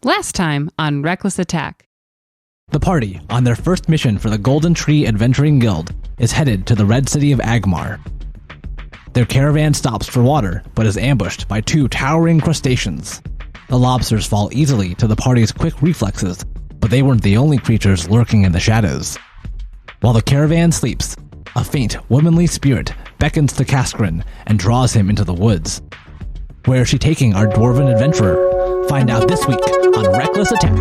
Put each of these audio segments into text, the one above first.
Last time on Reckless Attack. The party, on their first mission for the Golden Tree Adventuring Guild, is headed to the Red City of Agmar. Their caravan stops for water, but is ambushed by two towering crustaceans. The lobsters fall easily to the party's quick reflexes, but they weren't the only creatures lurking in the shadows. While the caravan sleeps, a faint, womanly spirit beckons to Kascorin and draws him into the woods. Where is she taking our dwarven adventurer? Find out this week on Reckless Attack.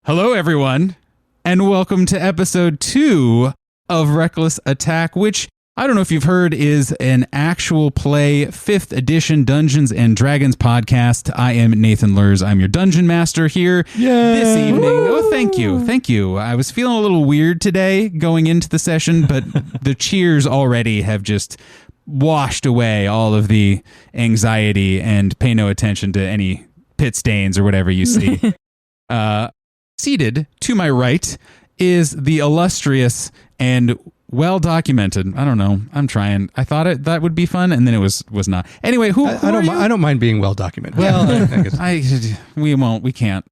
Hello, everyone, and welcome to episode 2 of Reckless Attack, which I don't know if you've heard is an actual play 5th edition Dungeons and Dragons podcast. I am Nathan Lurs. I'm your dungeon master here this evening. Oh, thank you. Thank you. I was feeling a little weird today going into the session, but the cheers already have just washed away all of the anxiety, and pay no attention to any pit stains or whatever you see. Seated to my right is the illustrious and well-documented. I don't know. I'm trying. I thought that would be fun, and then it was not. Anyway, who are you? I don't mind being well-documented. Well, we can't.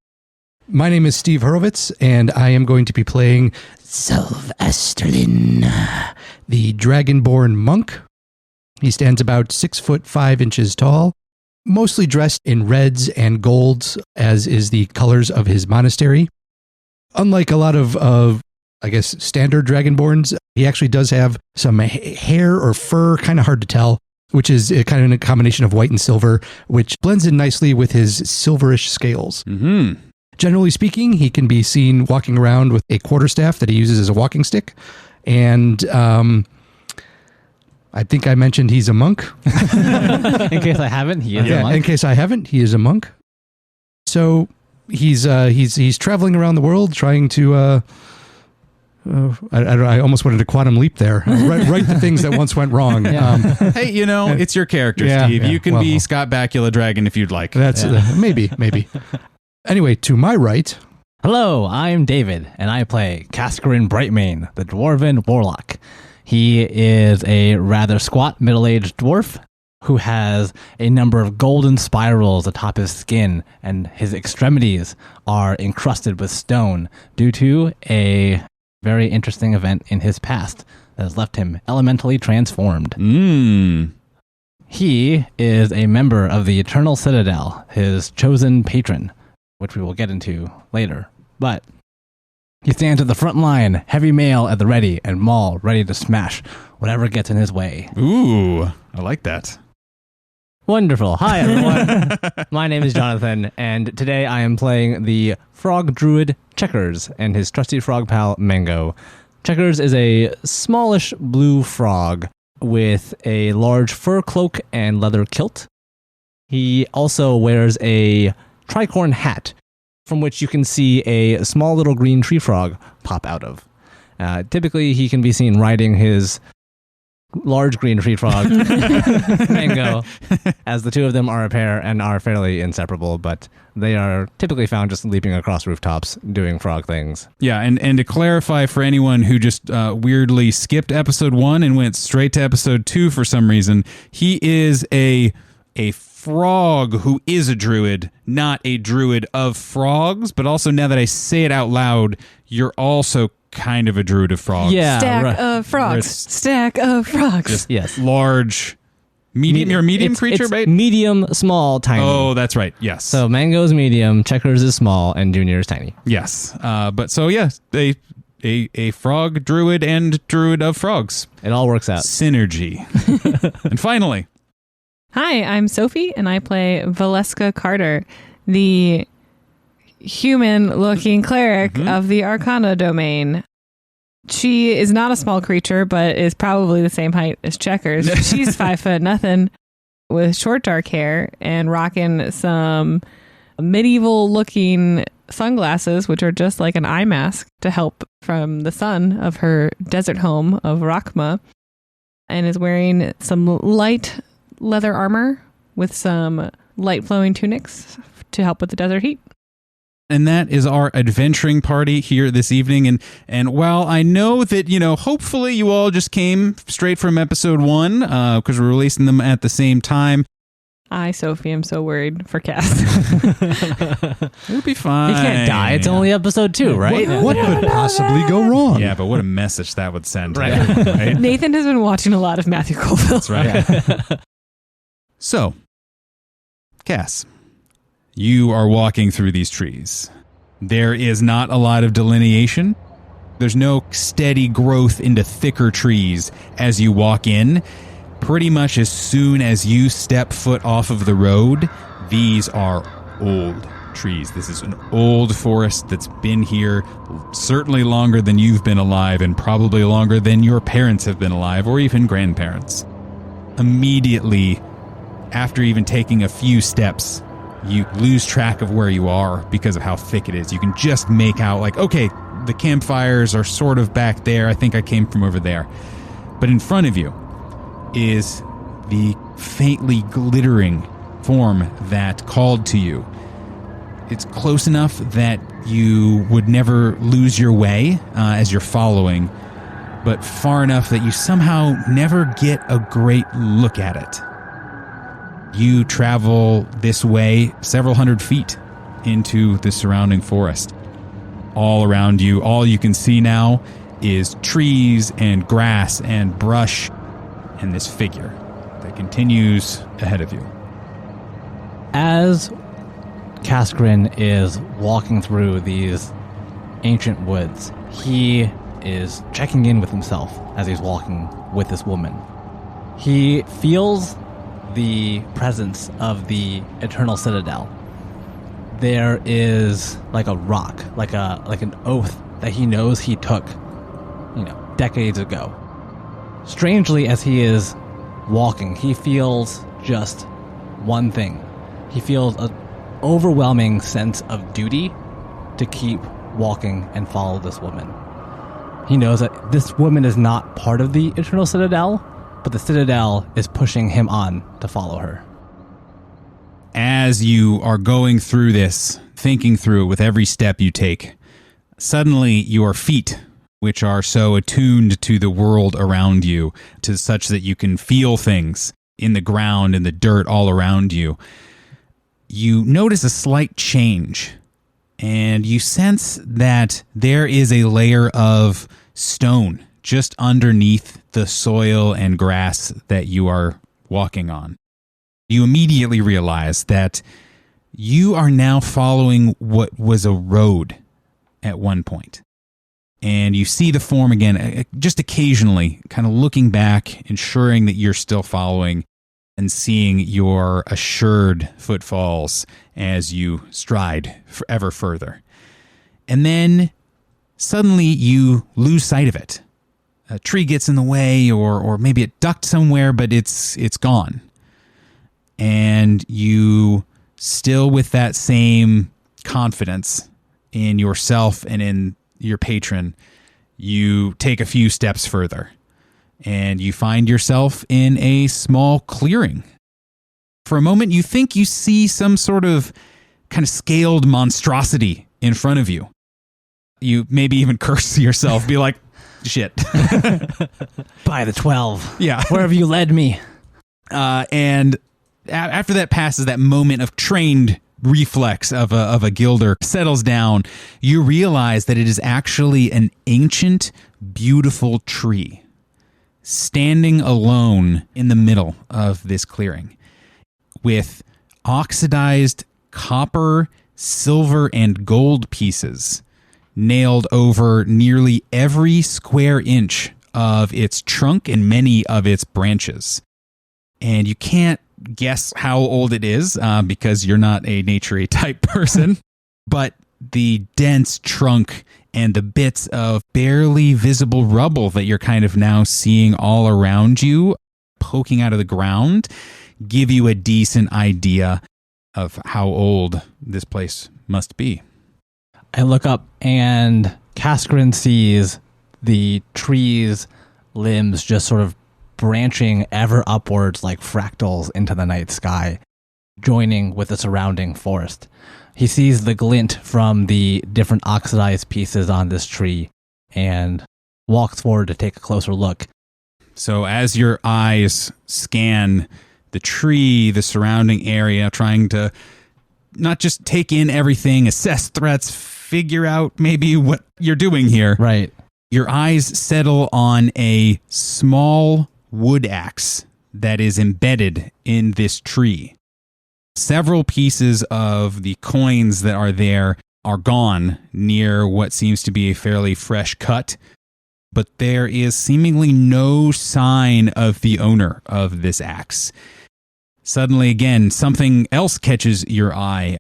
My name is Steve Horowitz, and I am going to be playing Sylvesterlin, the Dragonborn Monk. He stands about 6'5" tall, mostly dressed in reds and golds, as is the colors of his monastery. Unlike a lot of I guess, standard Dragonborns, he actually does have some hair or fur, kind of hard to tell, which is kind of a combination of white and silver, which blends in nicely with his silverish scales. Mm-hmm. Generally speaking, he can be seen walking around with a quarterstaff that he uses as a walking stick. And I think I mentioned he's a monk. In case I haven't, he is a monk. In case I haven't, he is a monk. So he's traveling around the world trying to... I almost wanted a quantum leap there. Right the things that once went wrong. Yeah. Hey, it's your character, Steve. Yeah, you can be Scott Bakula Dragon if you'd like. That's maybe. Anyway, to my right. Hello, I'm David, and I play Kascorin Brightmane, the Dwarven Warlock. He is a rather squat, middle-aged dwarf who has a number of golden spirals atop his skin, and his extremities are encrusted with stone due to a very interesting event in his past that has left him elementally transformed. He is a member of the Eternal Citadel, his chosen patron, which we will get into later. But he stands at the front line, heavy mail at the ready, and maul ready to smash whatever gets in his way. Ooh, I like that. Wonderful. Hi, everyone. My name is Jonathan, and today I am playing the frog druid Checkers and his trusty frog pal Mango. Checkers is a smallish blue frog with a large fur cloak and leather kilt. He also wears a tricorn hat, from which you can see a small little green tree frog pop out of. Typically, he can be seen riding his large green tree frog, Mango, as the two of them are a pair and are fairly inseparable, but they are typically found just leaping across rooftops doing frog things. Yeah, and to clarify for anyone who just weirdly skipped episode 1 and went straight to episode 2 for some reason, he is a frog who is a druid, not a druid of frogs, but also now that I say it out loud, you're also kind of a druid of frogs. Yeah, Stack of frogs. Stack of frogs. Just yes. Large, medium. You're a medium creature, it's right? Medium, small, tiny. Oh, that's right. Yes. So Mango's medium, Checkers is small, and Junior is tiny. Yes. But so yeah, a frog druid and druid of frogs. It all works out. Synergy. And finally. Hi, I'm Sophie, and I play Veleska Carter, the human-looking cleric of the Arcana domain. She is not a small creature, but is probably the same height as Checkers. She's 5'0" with short dark hair and rocking some medieval-looking sunglasses, which are just like an eye mask to help from the sun of her desert home of Rakma, and is wearing some light leather armor with some light flowing tunics to help with the desert heat. And that is our adventuring party here this evening. And while I know that, hopefully you all just came straight from episode 1, because we're releasing them at the same time. I, Sophie, am so worried for Cass. It'll be fine. He can't die. It's only episode 2, right? What could possibly go wrong? Yeah, but what a message that would send. Right. Right? Nathan has been watching a lot of Matthew Colville. That's right. So, Cass, you are walking through these trees. There is not a lot of delineation. There's no steady growth into thicker trees as you walk in. Pretty much as soon as you step foot off of the road, these are old trees. This is an old forest that's been here certainly longer than you've been alive and probably longer than your parents have been alive or even grandparents. Immediately, after even taking a few steps, you lose track of where you are because of how thick it is. You can just make out, like, okay, the campfires are sort of back there. I think I came from over there. But in front of you is the faintly glittering form that called to you. It's close enough that you would never lose your way as you're following, but far enough that you somehow never get a great look at it. You travel this way several hundred feet into the surrounding forest. All around you, all you can see now is trees and grass and brush and this figure that continues ahead of you. As Kascorin is walking through these ancient woods, he is checking in with himself as he's walking with this woman. He feels the presence of the Eternal Citadel. There is like a rock, like an oath that he knows he took, decades ago. Strangely, as he is walking, he feels just one thing. He feels an overwhelming sense of duty to keep walking and follow this woman. He knows that this woman is not part of the Eternal Citadel, but the Citadel is pushing him on to follow her. As you are going through this, thinking through it with every step you take, suddenly your feet, which are so attuned to the world around you, to such that you can feel things in the ground and the dirt all around you, you notice a slight change, and you sense that there is a layer of stone just underneath the soil and grass that you are walking on. You immediately realize that you are now following what was a road at one point. And you see the form again, just occasionally, kind of looking back, ensuring that you're still following, and seeing your assured footfalls as you stride ever further. And then suddenly you lose sight of it. A tree gets in the way, or maybe it ducked somewhere, but it's gone. And you, still with that same confidence in yourself and in your patron, you take a few steps further, and you find yourself in a small clearing. For a moment, you think you see some sort of kind of scaled monstrosity in front of you. You maybe even curse yourself, be like, shit. By the 12. Yeah. Where have you led me? And after that passes, that moment of trained reflex of a guilder settles down, you realize that it is actually an ancient, beautiful tree standing alone in the middle of this clearing with oxidized copper, silver, and gold pieces nailed over nearly every square inch of its trunk and many of its branches. And you can't guess how old it is because you're not a nature type person, but the dense trunk and the bits of barely visible rubble that you're kind of now seeing all around you poking out of the ground give you a decent idea of how old this place must be. I look up and Kascorin sees the tree's limbs just sort of branching ever upwards like fractals into the night sky, joining with the surrounding forest. He sees the glint from the different oxidized pieces on this tree and walks forward to take a closer look. So as your eyes scan the tree, the surrounding area, trying to not just take in everything, assess threats, figure out maybe what you're doing here. Right. Your eyes settle on a small wood axe that is embedded in this tree. Several pieces of the coins that are there are gone near what seems to be a fairly fresh cut, but there is seemingly no sign of the owner of this axe. Suddenly, again, something else catches your eye.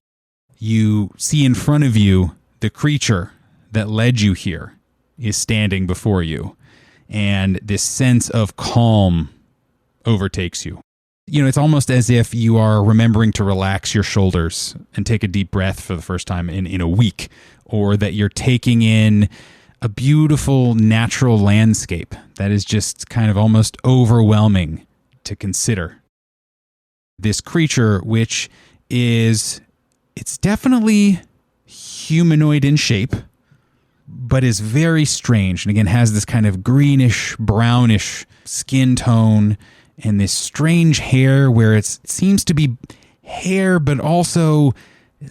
You see in front of you the creature that led you here is standing before you, and this sense of calm overtakes you. You know, it's almost as if you are remembering to relax your shoulders and take a deep breath for the first time in a week, or that you're taking in a beautiful natural landscape that is just kind of almost overwhelming to consider. This creature, which is, it's definitely humanoid in shape, but is very strange, and again has this kind of greenish, brownish skin tone, and this strange hair where it seems to be hair, but also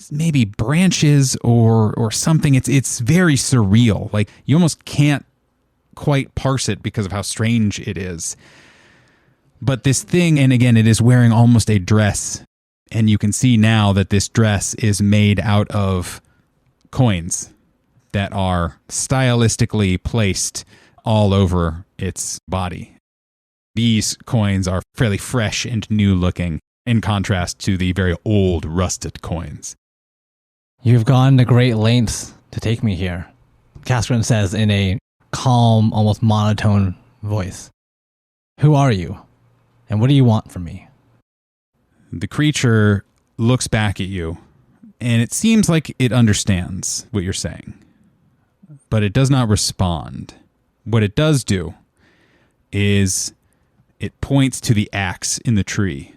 maybe branches or something. It's very surreal. Like, you almost can't quite parse it because of how strange it is. But this thing, and again, it is wearing almost a dress, and you can see now that this dress is made out of coins that are stylistically placed all over its body. These coins are fairly fresh and new looking, in contrast to the very old rusted coins. You've gone to great lengths to take me here, Kascorin says in a calm, almost monotone voice. Who are you? And what do you want from me? The creature looks back at you, and it seems like it understands what you're saying, but it does not respond. What it does do is it points to the axe in the tree,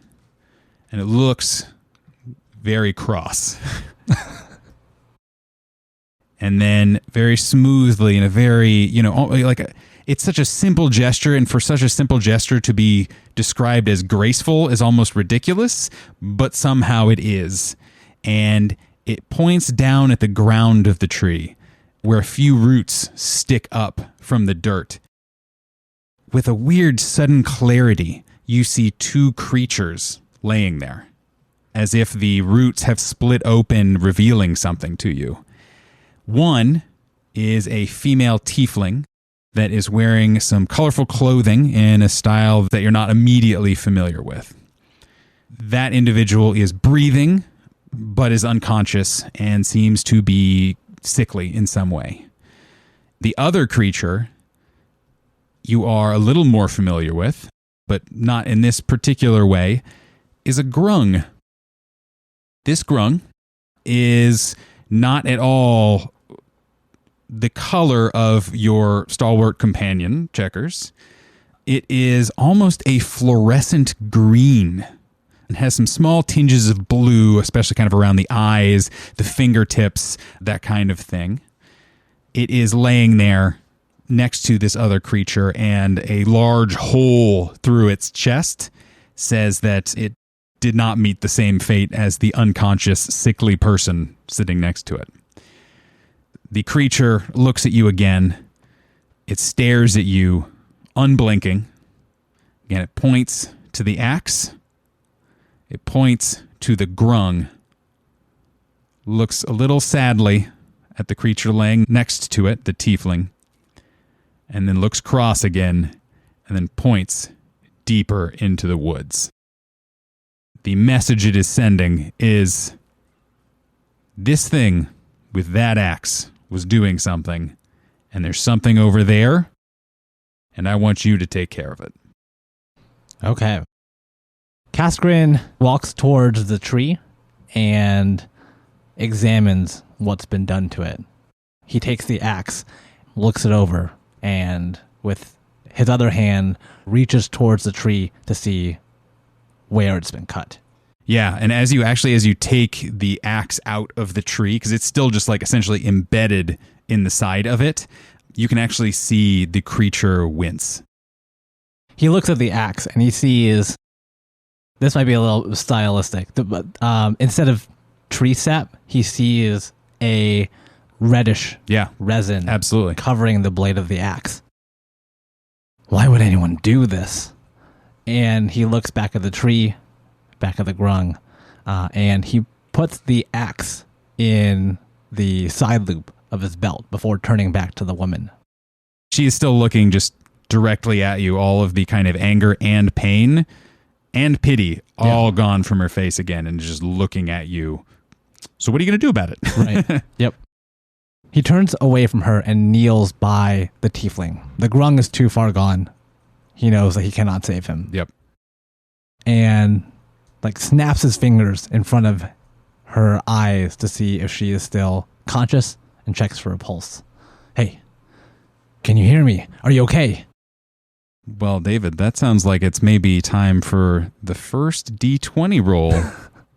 and it looks very cross. And then very smoothly, in a very, it's such a simple gesture, and for such a simple gesture to be described as graceful is almost ridiculous, but somehow it is. And it points down at the ground of the tree, where a few roots stick up from the dirt. With a weird sudden clarity, you see two creatures laying there, as if the roots have split open, revealing something to you. One is a female tiefling that is wearing some colorful clothing in a style that you're not immediately familiar with. That individual is breathing, but is unconscious and seems to be sickly in some way. The other creature you are a little more familiar with, but not in this particular way, is a grung. This grung is not at all the color of your stalwart companion, Checkers. It is almost a fluorescent green and has some small tinges of blue, especially kind of around the eyes, the fingertips, that kind of thing. It is laying there next to this other creature, and a large hole through its chest says that it did not meet the same fate as the unconscious, sickly person sitting next to it. The creature looks at you again. It stares at you, unblinking. Again, it points to the axe. It points to the grung. Looks a little sadly at the creature laying next to it, the tiefling, and then looks cross again, and then points deeper into the woods. The message it is sending is, this thing with that axe was doing something, and there's something over there, and I want you to take care of it. Okay. Kascorin walks towards the tree and examines what's been done to it. He takes the axe, looks it over, and with his other hand reaches towards the tree to see where it's been cut. Yeah, and as you take the axe out of the tree, because it's still just like essentially embedded in the side of it, you can actually see the creature wince. He looks at the axe and he sees, this might be a little stylistic, but instead of tree sap, he sees a reddish resin absolutely covering the blade of the axe. Why would anyone do this? And he looks back at the tree, back at the grung, and he puts the axe in the side loop of his belt before turning back to the woman. She is still looking just directly at you, all of the kind of anger and pain and pity all gone from her face again, and just looking at you. So what are you going to do about it? Right. Yep. He turns away from her and kneels by the tiefling. The grung is too far gone. He knows that he cannot save him. Yep. And like snaps his fingers in front of her eyes to see if she is still conscious and checks for a pulse. Hey, can you hear me? Are you okay? Well, David, that sounds like it's maybe time for the first D20 roll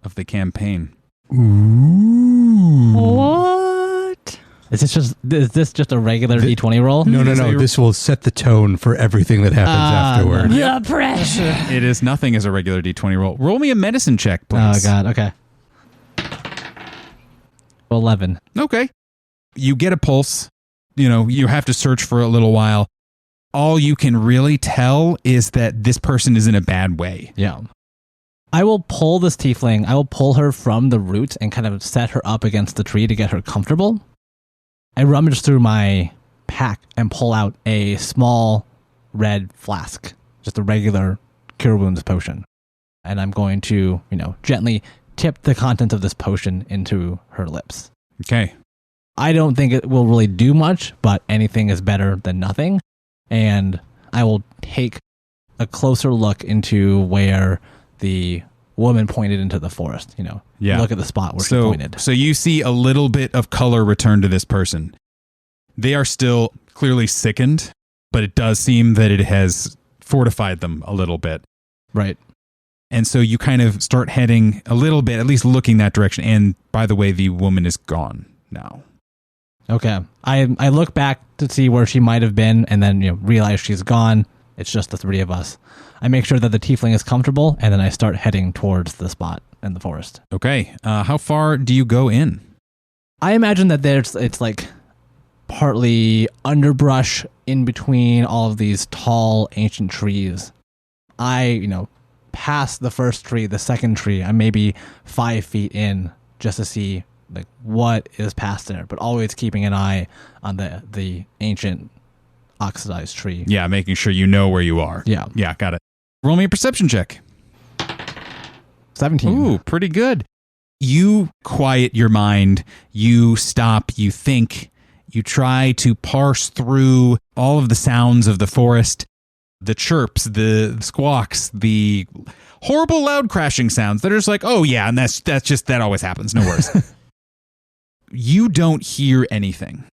of the campaign. Ooh. What? Is this just a regular D20 roll? No. This will set the tone for everything that happens afterward. The pressure. It is nothing as a regular D20 roll. Roll me a medicine check, please. Oh, God. Okay. 11. Okay. You get a pulse. You have to search for a little while. All you can really tell is that this person is in a bad way. Yeah. I will pull this tiefling. I will pull her from the roots and kind of set her up against the tree to get her comfortable. I rummage through my pack and pull out a small red flask, just a regular cure wounds potion. And I'm going to, gently tip the contents of this potion into her lips. Okay. I don't think it will really do much, but anything is better than nothing. And I will take a closer look into where the woman pointed into the forest, look at the spot where she pointed. So you see a little bit of color return to this person. They are still clearly sickened, but it does seem that it has fortified them a little bit. Right. And so you kind of start heading a little bit, at least looking that direction. And by the way, the woman is gone now. Okay. I look back to see where she might have been and then realize she's gone. It's just the three of us. I make sure that the tiefling is comfortable, and then I start heading towards the spot in the forest. Okay. How far do you go in? I imagine that it's like partly underbrush in between all of these tall ancient trees. I, pass the first tree, the second tree, I'm maybe 5 feet in just to see like what is past there, but always keeping an eye on the ancient oxidized tree. Yeah, making sure you know where you are. Yeah. Yeah, got it. Roll me a perception check. 17. Ooh, pretty good. You quiet your mind. You stop. You think. You try to parse through all of the sounds of the forest, the chirps, the squawks, the horrible loud crashing sounds that are just like, oh yeah, and that always happens. No worries. You don't hear anything.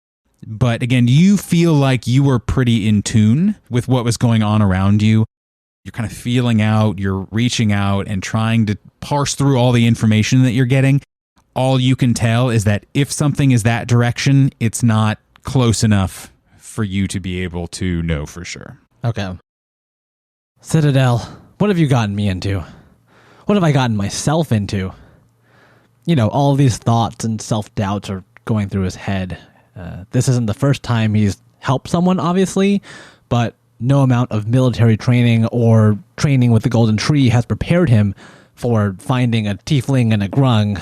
But again, you feel like you were pretty in tune with what was going on around you. You're kind of feeling out, you're reaching out and trying to parse through all the information that you're getting. All you can tell is that if something is that direction, it's not close enough for you to be able to know for sure. Okay. Citadel, what have you gotten me into? What have I gotten myself into? All of these thoughts and self-doubts are going through his head. This isn't the first time he's helped someone, obviously, but no amount of military training or training with the Golden Tree has prepared him for finding a tiefling and a grung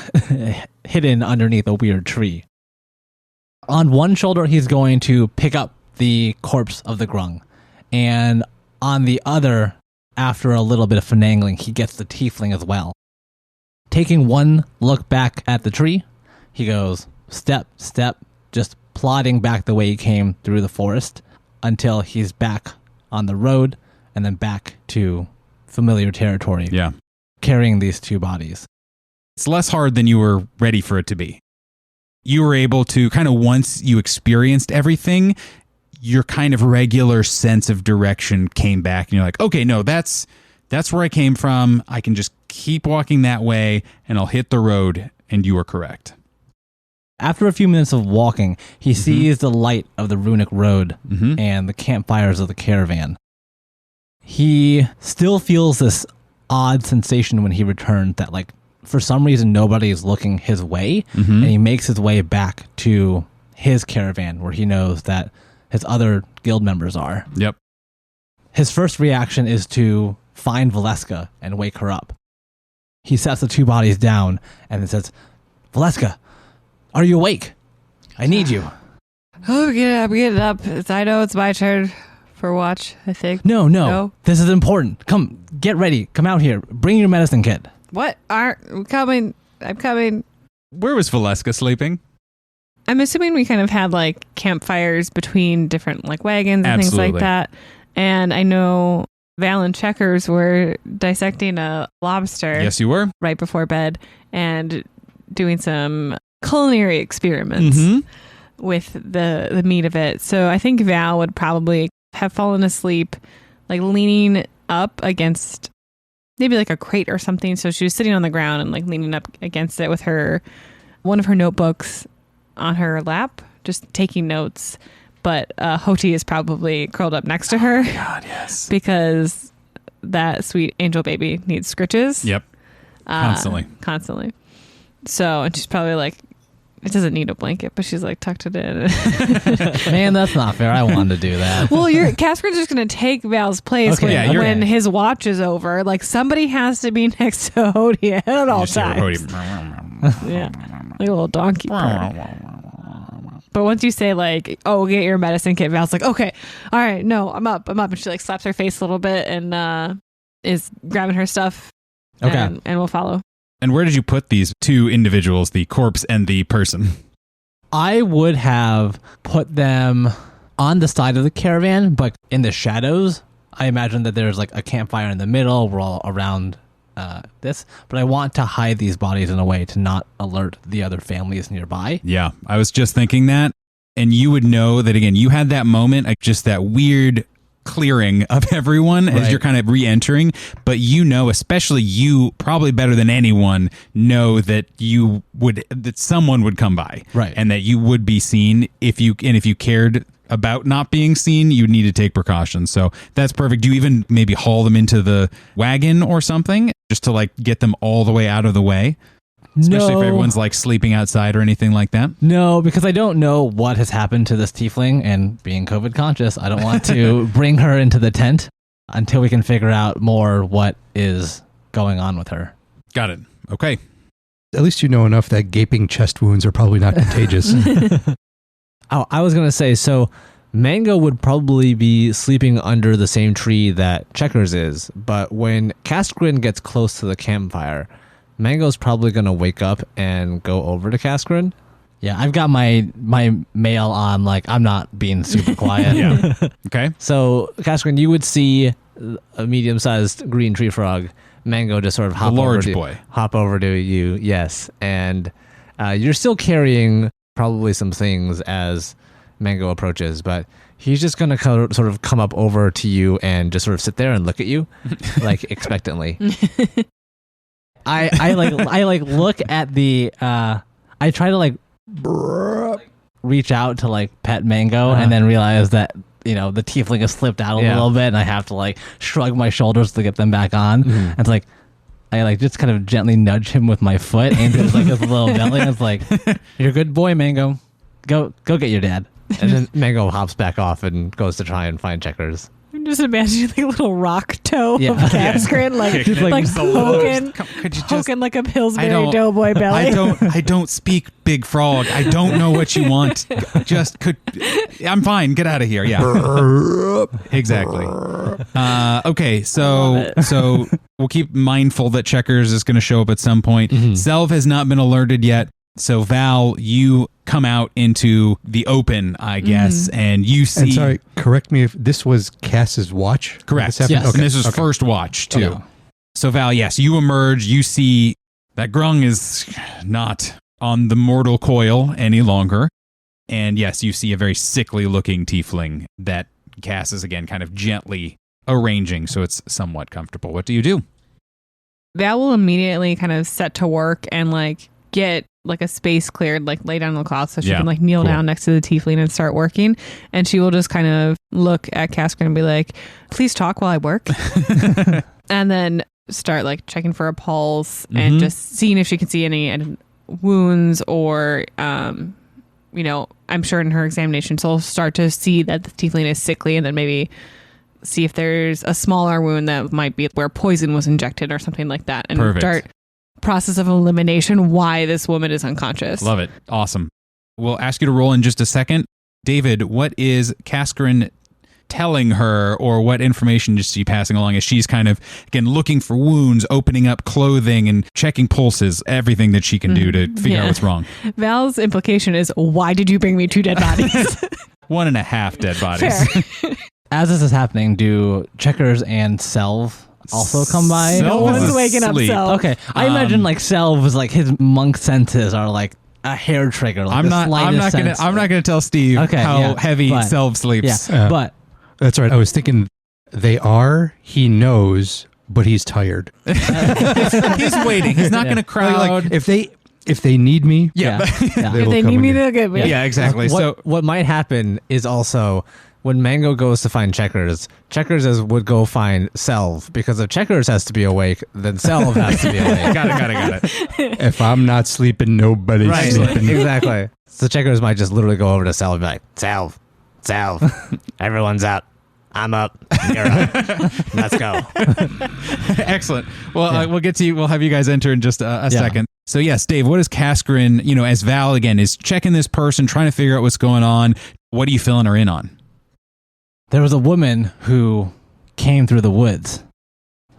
hidden underneath a weird tree. On one shoulder, he's going to pick up the corpse of the grung, and on the other, after a little bit of finagling, he gets the tiefling as well. Taking one look back at the tree, he goes step, step, just plodding back the way he came through the forest until he's back on the road and then back to familiar territory. Yeah. Carrying these two bodies. It's less hard than you were ready for it to be. You were able to once you experienced everything, your kind of regular sense of direction came back and you're like, okay, no, that's where I came from. I can just keep walking that way and I'll hit the road. And you were correct. After a few minutes of walking, he sees the light of the runic road and the campfires of the caravan. He still feels this odd sensation when he returns that, like, for some reason, nobody is looking his way, and he makes his way back to his caravan where he knows that his other guild members are. Yep. His first reaction is to find Veleska and wake her up. He sets the two bodies down and then says, Veleska, are you awake? I need you. Oh, get up. I know it's my turn for watch, I think. No. This is important. Come, get ready. Come out here. Bring your medicine kit. What? I'm coming. Where was Veleska sleeping? I'm assuming we kind of had like campfires between different like wagons and things like that. And I know Val and Checkers were dissecting a lobster. Yes, you were. Right before bed and doing some culinary experiments with the meat of it. So I think Val would probably have fallen asleep, like leaning up against maybe like a crate or something. So she was sitting on the ground and like leaning up against it with one of her notebooks on her lap, just taking notes. But Hoti is probably curled up next to her. Oh, God, yes. Because that sweet angel baby needs scritches. Yep. Constantly. So, and she's probably like, it doesn't need a blanket, but she's like tucked it in. Man, that's not fair. I wanted to do that. Well, Cascorin's just going to take Val's place when his watch is over. Like, somebody has to be next to Hoti at all times. Yeah. Like a little donkey. But once you say like, oh, get your medicine kit, Val's like, okay, all right, no, I'm up. And she like slaps her face a little bit and is grabbing her stuff. Okay. And we'll follow. And where did you put these two individuals, the corpse and the person? I would have put them on the side of the caravan, but in the shadows. I imagine that there's like a campfire in the middle. We're all around this, but I want to hide these bodies in a way to not alert the other families nearby. Yeah, I was just thinking that. And you would know that, again, you had that moment, like just that weird clearing of everyone as you're kind of re-entering. But you know, especially you, probably better than anyone, know that that someone would come by. Right. And that you would be seen if you cared about not being seen, you need to take precautions. So that's perfect. Do you even maybe haul them into the wagon or something just to like get them all the way out of the way? Especially if everyone's like sleeping outside or anything like that? No, because I don't know what has happened to this tiefling, and being COVID conscious, I don't want to bring her into the tent until we can figure out more what is going on with her. Got it. Okay. At least you know enough that gaping chest wounds are probably not contagious. Oh, I was going to say, so Mango would probably be sleeping under the same tree that Checkers is, but when Kascorin gets close to the campfire, Mango's probably going to wake up and go over to Kascorin. Yeah, I've got my mail on, like, I'm not being super quiet. Yeah. Okay. So, Kascorin, you would see a medium-sized green tree frog. Mango just sort of hop over to you, yes. And you're still carrying probably some things as Mango approaches, but he's just going to sort of come up over to you and just sort of sit there and look at you, like, expectantly. I look at the I try to like reach out to like pet Mango and then realize that, you know, the tiefling has slipped out a little bit and I have to like shrug my shoulders to get them back on. And it's like I like just kind of gently nudge him with my foot and it's like his little belly and it's like, you're a good boy, Mango. Go get your dad. And then Mango hops back off and goes to try and find Checkers. I'm just imagining like a little rock toe of Kascorin, poking like a Pillsbury Doughboy belly. I don't speak big frog. I don't know what you want. I'm fine. Get out of here. Yeah. Exactly. Okay, so we'll keep mindful that Checkers is going to show up at some point. Zelv has not been alerted yet. So Val, you come out into the open, I guess, and you see... And sorry, correct me if this was Cass's watch? Correct. Yes. Okay. And this is first watch, too. Okay. So Val, yes, you emerge, you see that Grung is not on the mortal coil any longer. And yes, you see a very sickly looking tiefling that Cass is again kind of gently arranging so it's somewhat comfortable. What do you do? Val will immediately kind of set to work and like get like a space cleared, like lay down on the cloth so she can like kneel down next to the tiefling and start working. And she will just kind of look at Kascorin and be like, please talk while I work. And then start like checking for a pulse and just seeing if she can see any wounds or, you know, I'm sure in her examination, she'll start to see that the tiefling is sickly and then maybe see if there's a smaller wound that might be where poison was injected or something like that. And start process of elimination why this woman is unconscious. Love it. Awesome. We'll ask you to roll in just a second. David, what is Kascorin telling her, or what information is she passing along as she's kind of, again, looking for wounds, opening up clothing and checking pulses, everything that she can do to figure out what's wrong? Val's implication is, why did you bring me 2 dead bodies? 1.5 dead bodies. As this is happening, do Checkers and Selv also come by? Selv No one's is waking up asleep. Selv. Okay, I imagine like Selv is like his monk senses are like a hair trigger. Like I'm not gonna tell Steve how heavy Selv sleeps. Yeah, but That's right. I was thinking he knows, but he's tired. He's waiting. He's not gonna crowd. Like, if they need me, If they need me, they'll get me. Yeah, exactly. What might happen is also when Mango goes to find Checkers would go find Selv, because if Checkers has to be awake, then Selv has to be awake. Got it. if I'm not sleeping, nobody's sleeping. Exactly. So Checkers might just literally go over to Selv and be like, Selv, everyone's out. I'm up. You're up. Let's go. Excellent. Well, we'll get to you. We'll have you guys enter in just a second. So yes, Dave, what is Kascorin, as Val again is checking this person, trying to figure out what's going on, what are you filling her in on? There was a woman who came through the woods.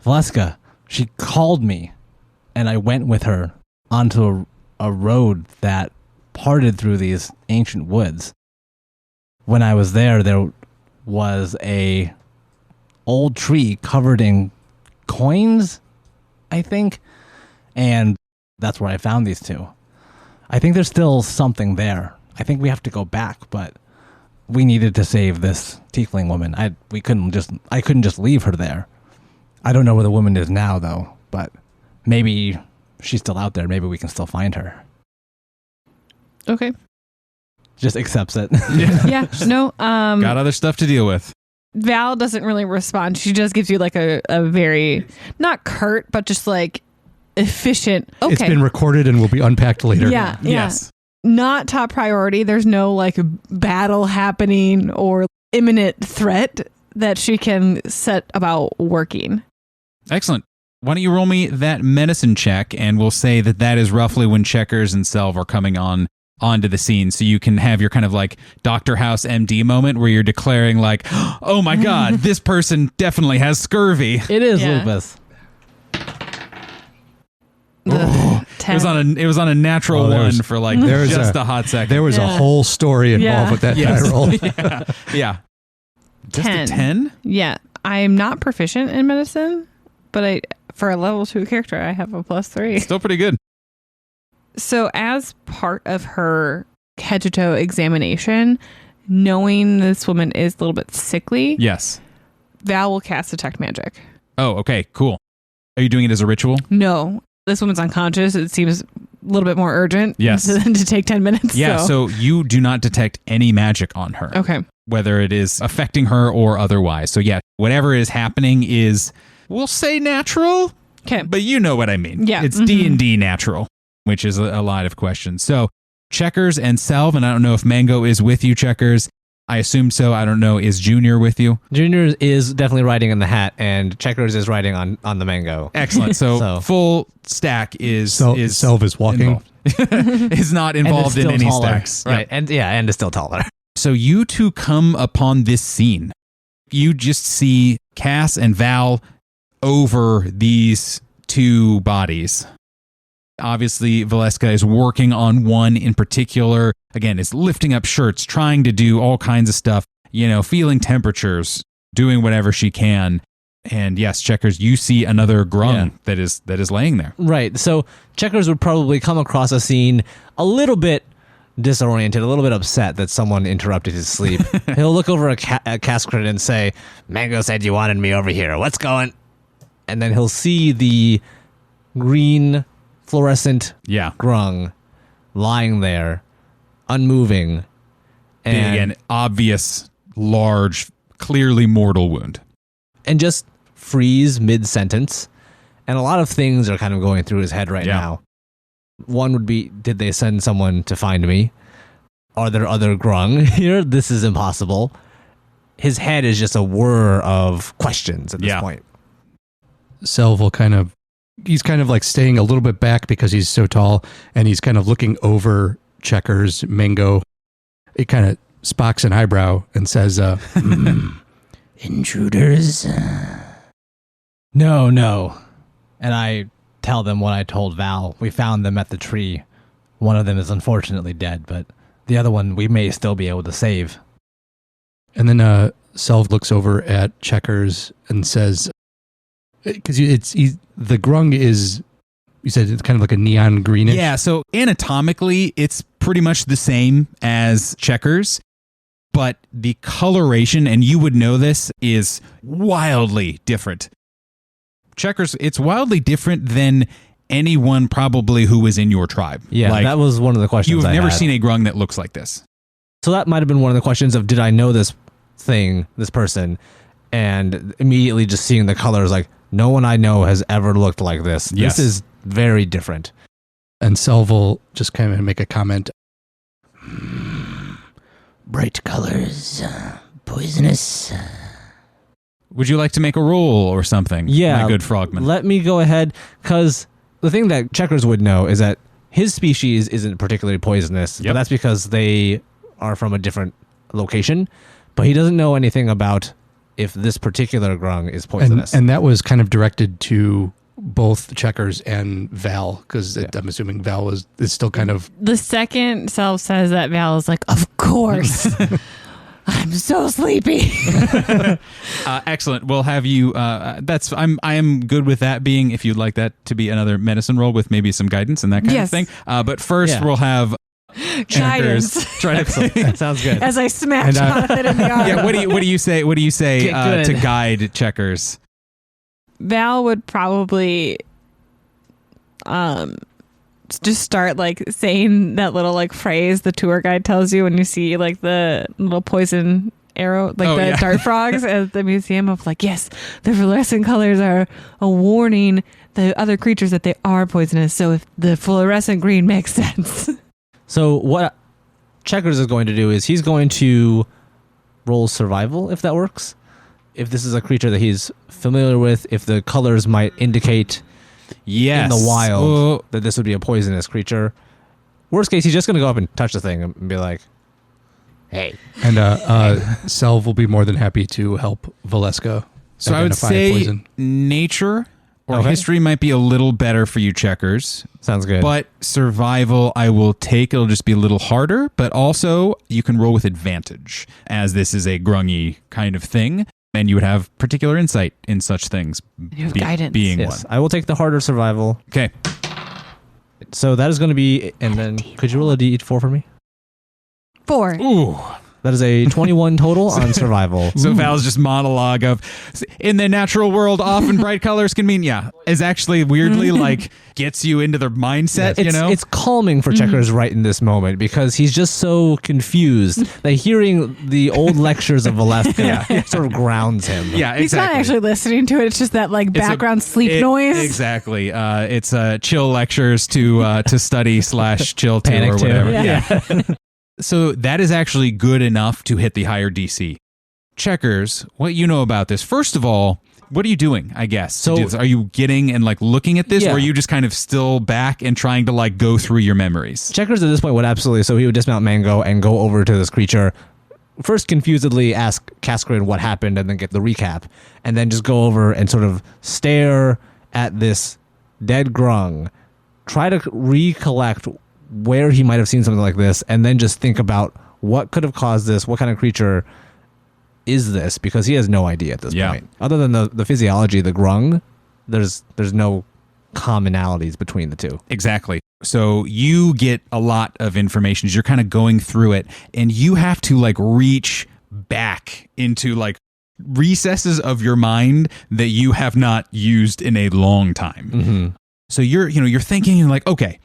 Veleska, she called me, and I went with her onto a road that parted through these ancient woods. When I was there was a old tree covered in coins, I think, and that's where I found these 2. I think there's still something there. I think we have to go back, but we needed to save this tiefling woman. I couldn't just leave her there. I don't know where the woman is now, though, but maybe she's still out there. Maybe we can still find her. Okay. Just accepts it. Yeah. No. Got other stuff to deal with. Val doesn't really respond. She just gives you like a very, not curt, but just like efficient. Okay. It's been recorded and will be unpacked later. Yeah. Yes. Not top priority. There's no like battle happening or imminent threat that she can set about working. Excellent. Why don't you roll me that medicine check, and we'll say that is roughly when Checkers and Selv are coming onto the scene, so you can have your kind of like Dr. House MD moment where you're declaring like, oh my God, this person definitely has scurvy. It is lupus. It was on a natural one for like just a hot second. There was a whole story involved with that die roll. Yeah. Just a 10? Yeah. I'm not proficient in medicine, but for a level 2 character, I have a +3. Still pretty good. So as part of her head to toe examination, knowing this woman is a little bit sickly, yes, Val will cast Detect Magic. Oh, okay, cool. Are you doing it as a ritual? No. This woman's unconscious. It seems a little bit more urgent than to take 10 minutes. Yeah, so you do not detect any magic on her. Okay. Whether it is affecting her or otherwise. So yeah, whatever is happening is, we'll say natural. Okay. But you know what I mean. Yeah. It's D&D natural, which is a lot of questions. So Checkers and Selv, and I don't know if Mango is with you, Checkers. I assume so. I don't know. Is Junior with you? Junior is definitely riding in the hat, and Checkers is riding on the Mango. Excellent. So full stack is Selv is walking. is not involved in any stacks. Right. Yep. And is still taller. So you two come upon this scene. You just see Cass and Val over these 2 bodies. Obviously, Veleska is working on one in particular. Again, is lifting up shirts, trying to do all kinds of stuff, feeling temperatures, doing whatever she can. And yes, Checkers, you see another grung that is laying there. Right. So Checkers would probably come across a scene a little bit disoriented, a little bit upset that someone interrupted his sleep. He'll look over at Kascorin and say, Mango said you wanted me over here. What's going? And then he'll see the green fluorescent grung lying there, unmoving. Big and obvious, large, clearly mortal wound. And just freeze mid-sentence. And a lot of things are kind of going through his head right now. One would be, did they send someone to find me? Are there other grung here? This is impossible. His head is just a whir of questions at this point. Selv will he's kind of like staying a little bit back because he's so tall, and he's kind of looking over Checkers, Mango. It kind of spocks an eyebrow and says, intruders? No. And I tell them what I told Val. We found them at the tree. One of them is unfortunately dead, but the other one we may still be able to save. And then Selv looks over at Checkers and says, because the grung is, you said it's kind of like a neon greenish. Yeah, so anatomically, it's pretty much the same as Checkers, but the coloration, and you would know this, is wildly different. Checkers, it's wildly different than anyone probably who was in your tribe. Yeah, that was one of the questions You've I never had. seen a grung that looks like this. So that might have been one of the questions of, did I know this person? And immediately just seeing the colors, like, no one I know has ever looked like this. Yes. This is very different. And Selv will just kind of make a comment. Bright colors, poisonous. Would you like to make a roll or something? Yeah. My good frogman. Let me go ahead, because the thing that Checkers would know is that his species isn't particularly poisonous, but that's because they are from a different location. But he doesn't know anything about if this particular grung is poisonous. And that was kind of directed to both Checkers and Val, because I'm assuming Val is still kind of... The second Selv says that, Val is like, of course. I'm so sleepy. Excellent. We'll have you. I am good with that being. If you'd like that to be another medicine roll with maybe some guidance and that kind of thing. But first, we'll have guidance. Try to. That sounds good. As I smash Jonathan in the arm. Yeah. What do you say? What do you say to guide Checkers? Val would probably, just start like saying that little like phrase the tour guide tells you when you see like the little poison arrow, like dart frogs at the museum, of like, yes, the fluorescent colors are a warning the other creatures that they are poisonous. So if the fluorescent green makes sense. So what Checkers is going to do is he's going to roll survival, if that works. If this is a creature that he's familiar with, if the colors might indicate in the wild that this would be a poisonous creature. Worst case, he's just going to go up and touch the thing and be like, hey. And Selv will be more than happy to help Veleska. So I would say poison. Nature or history might be a little better for you, Checkers. Sounds good. But survival I will take. It'll just be a little harder, but also you can roll with advantage, as this is a grungy kind of thing, and you would have particular insight in such things. You have guidance. Being yes, one. I will take the harder survival. Okay. So that is going to be, and then could you roll a D4 for me? 4. Ooh. That is a 21 total on survival. So Val's just monologue of, in the natural world, often bright colors can mean, is actually weirdly like gets you into their mindset, you know? It's calming for Checkers right in this moment, because he's just so confused that hearing the old lectures of Veleska sort of grounds him. Yeah, exactly. He's not actually listening to it. It's just that like background sleep noise. Exactly. It's chill lectures to study / chill to Panic or to. whatever. Yeah. So that is actually good enough to hit the higher DC. Checkers, what you know about this? First of all, what are you doing, I guess? So are you getting and like looking at this, or are you just kind of still back and trying to like go through your memories? Checkers at this point would absolutely, so he would dismount Mango and go over to this creature, first confusedly ask Kascorin what happened and then get the recap, and then just go over and sort of stare at this dead grung, try to recollect where he might have seen something like this, and then just think about what could have caused this, what kind of creature is this, because he has no idea at this point. Other than the physiology, the grung, there's no commonalities between the two. Exactly. So you get a lot of information as you're kind of going through it, and you have to like reach back into like recesses of your mind that you have not used in a long time. Mm-hmm. So you're thinking like, okay,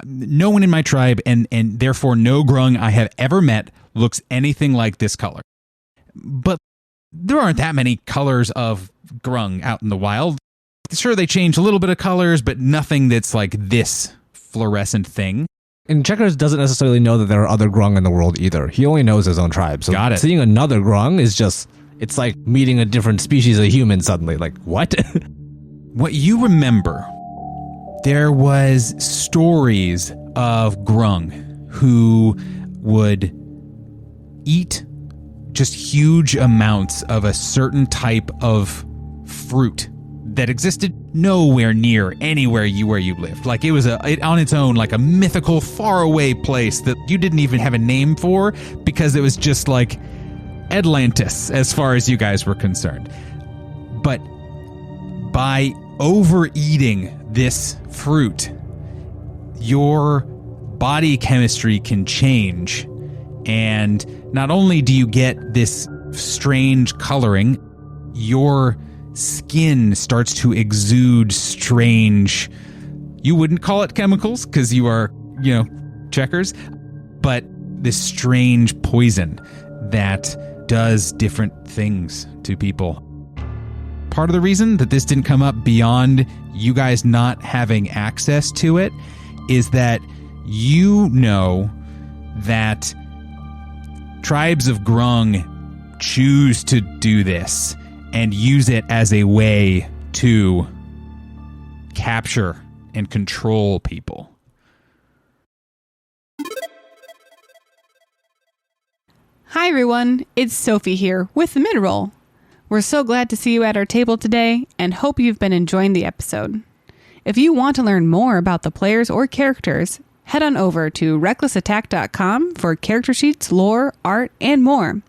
no one in my tribe and therefore no grung I have ever met looks anything like this color. But there aren't that many colors of grung out in the wild. Sure, they change a little bit of colors, but nothing that's like this fluorescent thing. And Checkers doesn't necessarily know that there are other grung in the world either. He only knows his own tribe. So Got it. Seeing another grung is just, it's like meeting a different species of human suddenly. Like, what? What you remember, there was stories of grung who would eat just huge amounts of a certain type of fruit that existed nowhere near anywhere where you lived. Like it was on its own, like a mythical faraway place that you didn't even have a name for because it was just like Atlantis as far as you guys were concerned. But by overeating this fruit, your body chemistry can change, and not only do you get this strange coloring, your skin starts to exude strange, you wouldn't call it chemicals because you are, Checkers, but this strange poison that does different things to people. Part of the reason that this didn't come up beyond you guys not having access to it is that you know that tribes of grung choose to do this and use it as a way to capture and control people. Hi everyone, it's Sophie here with the Midroll. We're so glad to see you at our table today and hope you've been enjoying the episode. If you want to learn more about the players or characters, head on over to recklessattack.com for character sheets, lore, art, and more.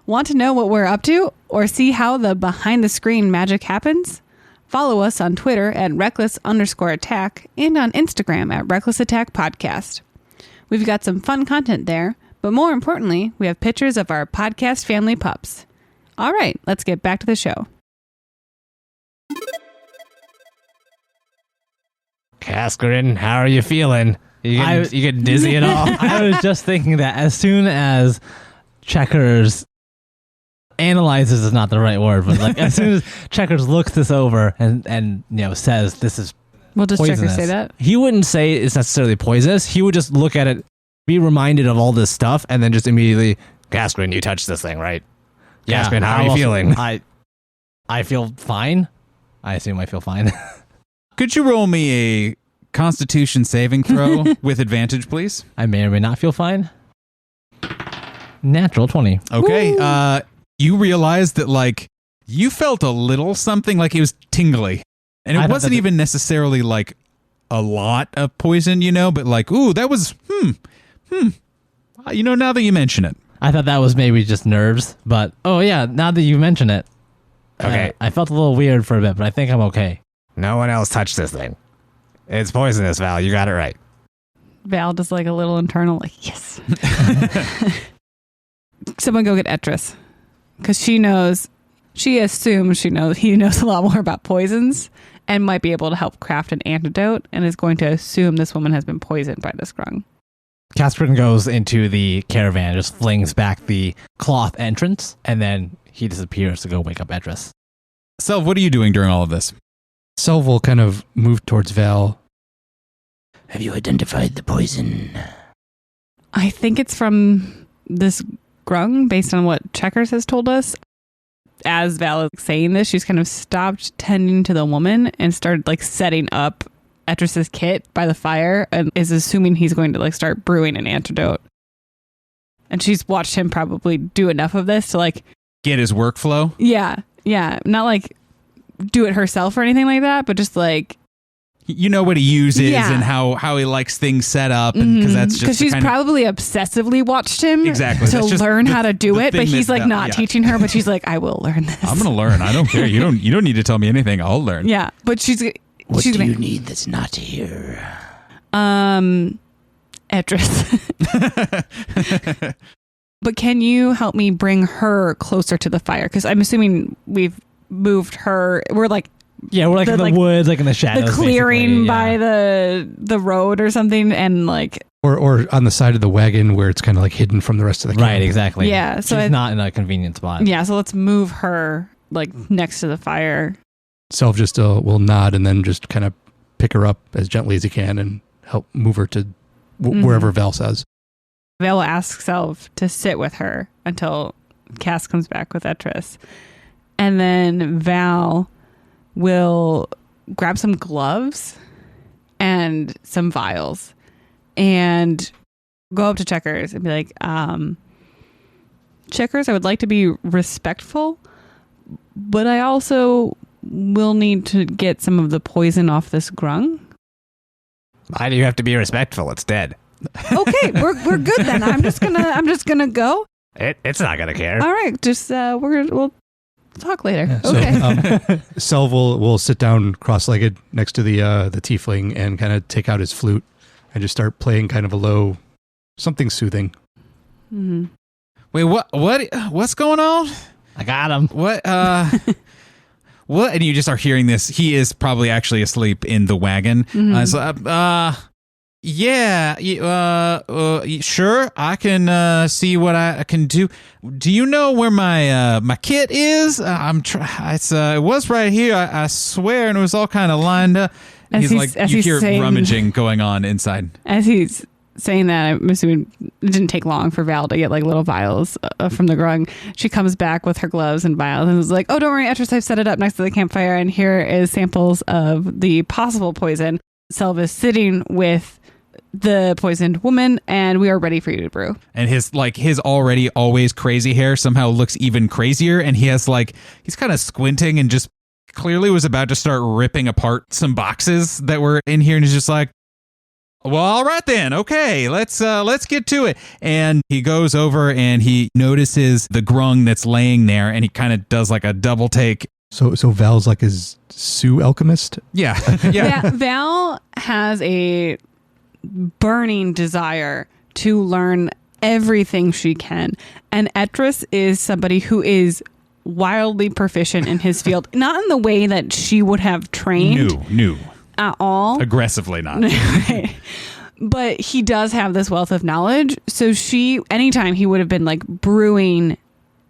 Want to know what we're up to or see how the behind-the-screen magic happens? Follow us on Twitter at reckless_attack and on Instagram at recklessattackpodcast. We've got some fun content there, but more importantly, we have pictures of our podcast family pups. All right, let's get back to the show. Kascorin, how are you feeling? You getting dizzy at all? I was just thinking that as soon as Checkers analyzes is not the right word, but like as soon as Checkers looks this over and says this is Well, does poisonous, Checkers say that? he wouldn't say it's necessarily poisonous. He would just look at it, be reminded of all this stuff, and then just immediately, Kascorin, you touched this thing, right? Yeah. Kascorin, how are you feeling? I feel fine. I assume I feel fine. Could you roll me a Constitution saving throw with advantage, please? I may or may not feel fine. Natural 20. Okay. You realize that like you felt a little something, like it was tingly, and it wasn't even necessarily like a lot of poison, but like, ooh, that was now that you mention it. I thought that was maybe just nerves, but oh yeah, now that you mention it. Okay. I felt a little weird for a bit, but I think I'm okay. No one else touched this thing. It's poisonous, Val. You got it right. Val does like a little internal, like, yes. Someone go get Etris. Because she assumes he knows a lot more about poisons and might be able to help craft an antidote and is going to assume this woman has been poisoned by this grung. Kascorin goes into the caravan, just flings back the cloth entrance, and then he disappears to go wake up Etris. Self, what are you doing during all of this? Selv will kind of move towards Val. Have you identified the poison? I think it's from this grung based on what Checkers has told us. As Val is saying this, she's kind of stopped tending to the woman and started like setting up Etris's kit by the fire and is assuming he's going to like start brewing an antidote. And she's watched him probably do enough of this to like get his workflow. Yeah. Not like do it herself or anything like that, but just like what he uses and how he likes things set up, and because she's probably obsessively watched him to learn how to do it, but he's like not teaching her, but she's like, I will learn this. I'm gonna learn. I don't care. You don't need to tell me anything. I'll learn. Yeah, but she's What do you need that's not here? Etris. But can you help me bring her closer to the fire? Because I'm assuming we've moved her. We're like Yeah, we're like in the woods, like in the shadows. The clearing by the road or something, and like or on the side of the wagon where it's kind of like hidden from the rest of the camp. Right, exactly. Yeah, so she's not in a convenient spot. Yeah, so let's move her like next to the fire. Self just will nod and then just kind of pick her up as gently as he can and help move her to wherever Val says. Val will ask Self to sit with her until Cass comes back with Etris. And then Val will grab some gloves and some vials and go up to Checkers and be like, Checkers, I would like to be respectful, but I also will need to get some of the poison off this grung. Why do you have to be respectful? It's dead. Okay, we're good then. I'm just gonna go. It's not gonna care. All right, just we'll talk later. Yeah, okay. So, Selv will sit down cross-legged next to the tiefling and kind of take out his flute and just start playing kind of a low, something soothing. Mm-hmm. Wait, what's going on? I got him. What? What? And you just are hearing this. He is probably actually asleep in the wagon. Mm-hmm. Yeah. Sure. I can see what I can do. Do you know where my kit is? It was right here. I swear, and it was all kind of lined up. And you hear rummaging going on inside. As he's saying that, I'm assuming it didn't take long for Val to get like little vials from the grung. She comes back with her gloves and vials and is like, "Oh, don't worry, Etris, I've set it up next to the campfire, and here is samples of the possible poison." Selv is sitting with the poisoned woman, and we are ready for you to brew. And his already always crazy hair somehow looks even crazier, and he's kind of squinting and just clearly was about to start ripping apart some boxes that were in here, and he's just like, well, all right then. Okay, let's get to it. And he goes over and he notices the grung that's laying there, and he kind of does like a double take. So Val's like his Sioux alchemist? Yeah. Yeah, Val has a burning desire to learn everything she can. And Etris is somebody who is wildly proficient in his field. Not in the way that she would have trained. No. At all. Aggressively not. Right. But he does have this wealth of knowledge. So anytime he would have been like brewing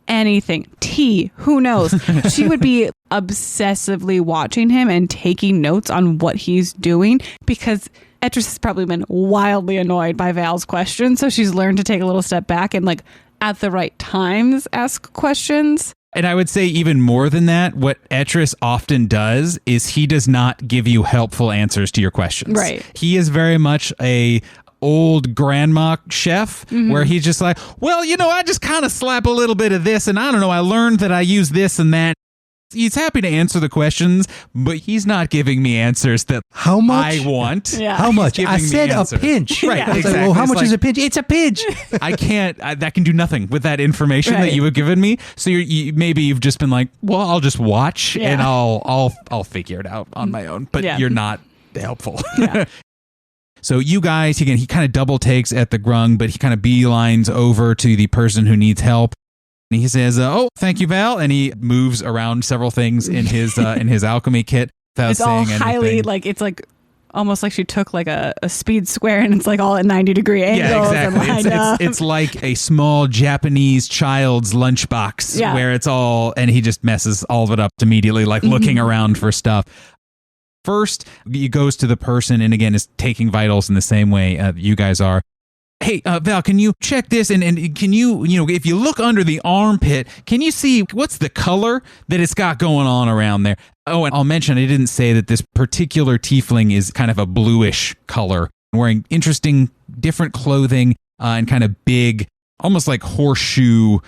anything, tea, who knows, she would be obsessively watching him and taking notes on what he's doing, because Etris has probably been wildly annoyed by Val's questions. So she's learned to take a little step back and like at the right times ask questions. And I would say even more than that, what Etris often does is he does not give you helpful answers to your questions. Right. He is very much a old grandma chef where he's just like, well, I just kind of slap a little bit of this, and I don't know, I learned that I use this and that. He's happy to answer the questions, but he's not giving me answers that how much I want. Yeah. How much? He's I giving me said a answers. pinch. Right, Yeah. exactly. Well, how It's much is a pinch? It's a pinch. I can't. That can do nothing with that information that you have given me. So maybe you've just been like, well, I'll just watch and I'll figure it out on my own. But you're not helpful. Yeah. So you guys, again, he kind of double takes at the grung, but he kind of beelines over to the person who needs help. And he says, "Oh, thank you, Val." And he moves around several things in his alchemy kit without It's all saying highly anything. like, it's like almost like she took like a speed square and it's like all at 90-degree angles. Yeah, exactly. And lined up. It's like a small Japanese child's lunchbox where it's all, and he just messes all of it up immediately, like looking around for stuff. First, he goes to the person and again is taking vitals in the same way you guys are. Hey, Val, can you check this? And can you if you look under the armpit, can you see what's the color that it's got going on around there? Oh, and I'll mention, I didn't say that this particular tiefling is kind of a bluish color, wearing interesting, different clothing and kind of big, almost like horseshoe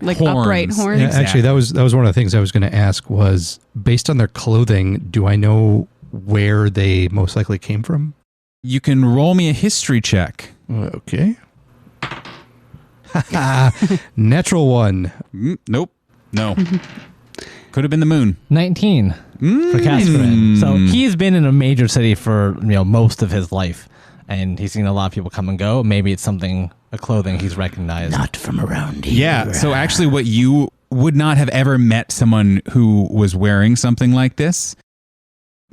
like horns. upright horns. Yeah, Exactly. actually, that was one of the things I was going to ask was, based on their clothing, do I know where they most likely came from? You can roll me a history check. Okay. Natural one. Nope. No. Could have been the moon. 19 for Kascorin. So he's been in a major city for most of his life, and he's seen a lot of people come and go. Maybe it's a clothing he's recognized. Not from around here. Yeah, so actually what you would not have ever met someone who was wearing something like this.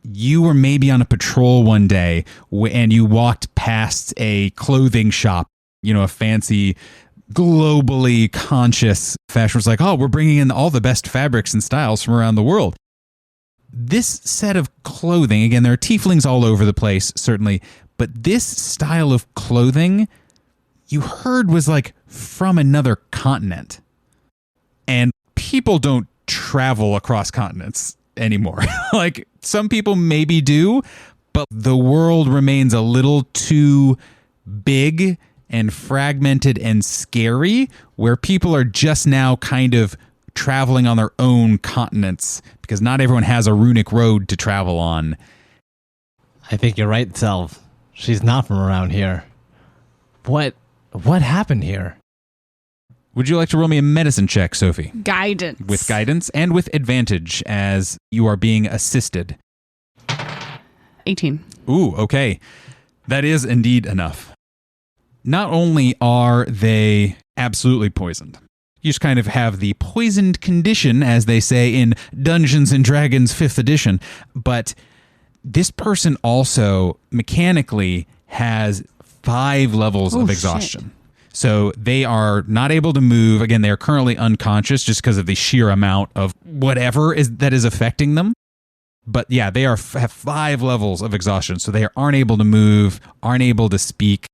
You were maybe on a patrol one day and you walked past a clothing shop, a fancy, globally conscious fashion was like, oh, we're bringing in all the best fabrics and styles from around the world. This set of clothing, again, there are tieflings all over the place, certainly, but this style of clothing you heard was like from another continent. And people don't travel across continents anymore. Like some people maybe do, but the world remains a little too big and fragmented and scary where people are just now kind of traveling on their own continents because not everyone has a runic road to travel on. I think you're right, Self. She's not from around here. What happened here? Would you like to roll me a medicine check, Sophie? Guidance. With guidance and with advantage as you are being assisted. 18. Ooh, okay. That is indeed enough. Not only are they absolutely poisoned, you just kind of have the poisoned condition, as they say in Dungeons & Dragons 5th edition, but this person also mechanically has 5 levels of exhaustion. Shit. So they are not able to move. Again, they are currently unconscious just because of the sheer amount of whatever that is affecting them. But yeah, they have 5 levels of exhaustion. So they aren't able to move, aren't able to speak.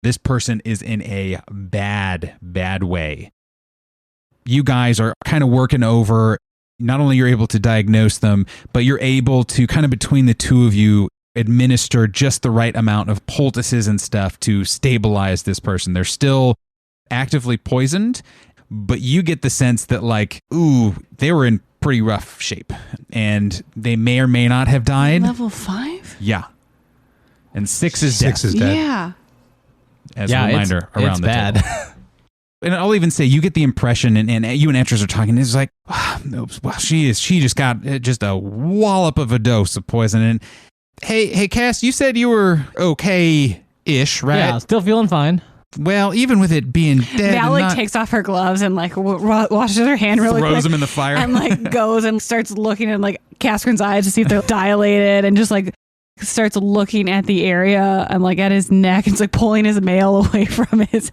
This person is in a bad, bad way. You guys are kind of working over, not only you're able to diagnose them, but you're able to kind of between the two of you administer just the right amount of poultices and stuff to stabilize this person. They're still actively poisoned, but you get the sense that they were in pretty rough shape and they may or may not have died. Level 5? Yeah. And 6 is death. 6 is dead. Yeah. As a reminder around it's the bad. table. And I'll even say you get the impression, and you and Etris are talking, it's like, well, she just got just a wallop of a dose of poison. And hey, Cass, you said you were okay-ish, right? Yeah, still feeling fine. Well, even with it being dead, Val takes off her gloves and washes her hand really quick. Throws them in the fire. And goes and starts looking at Kaskorin's eyes to see if they're dilated and just starts looking at the area and at his neck and pulling his mail away from his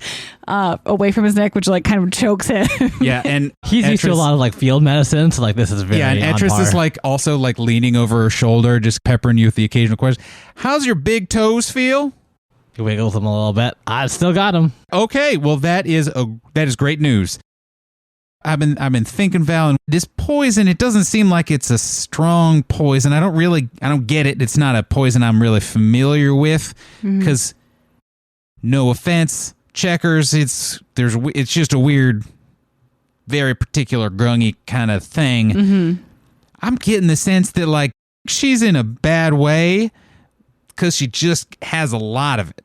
neck, which kind of chokes him. Yeah, and he's used to a lot of field medicine, so this is very and on Etris par. is also leaning over her shoulder, just peppering you with the occasional question. How's your big toes feel? He wiggles them a little bit. I still got him. Okay, well that is great news. I've been thinking, Val, and this poison, it doesn't seem like it's a strong poison. I don't get it. It's not a poison I'm really familiar with because no offense, Checkers, it's just a weird, very particular grungy kind of thing. Mm-hmm. I'm getting the sense that she's in a bad way because she just has a lot of it.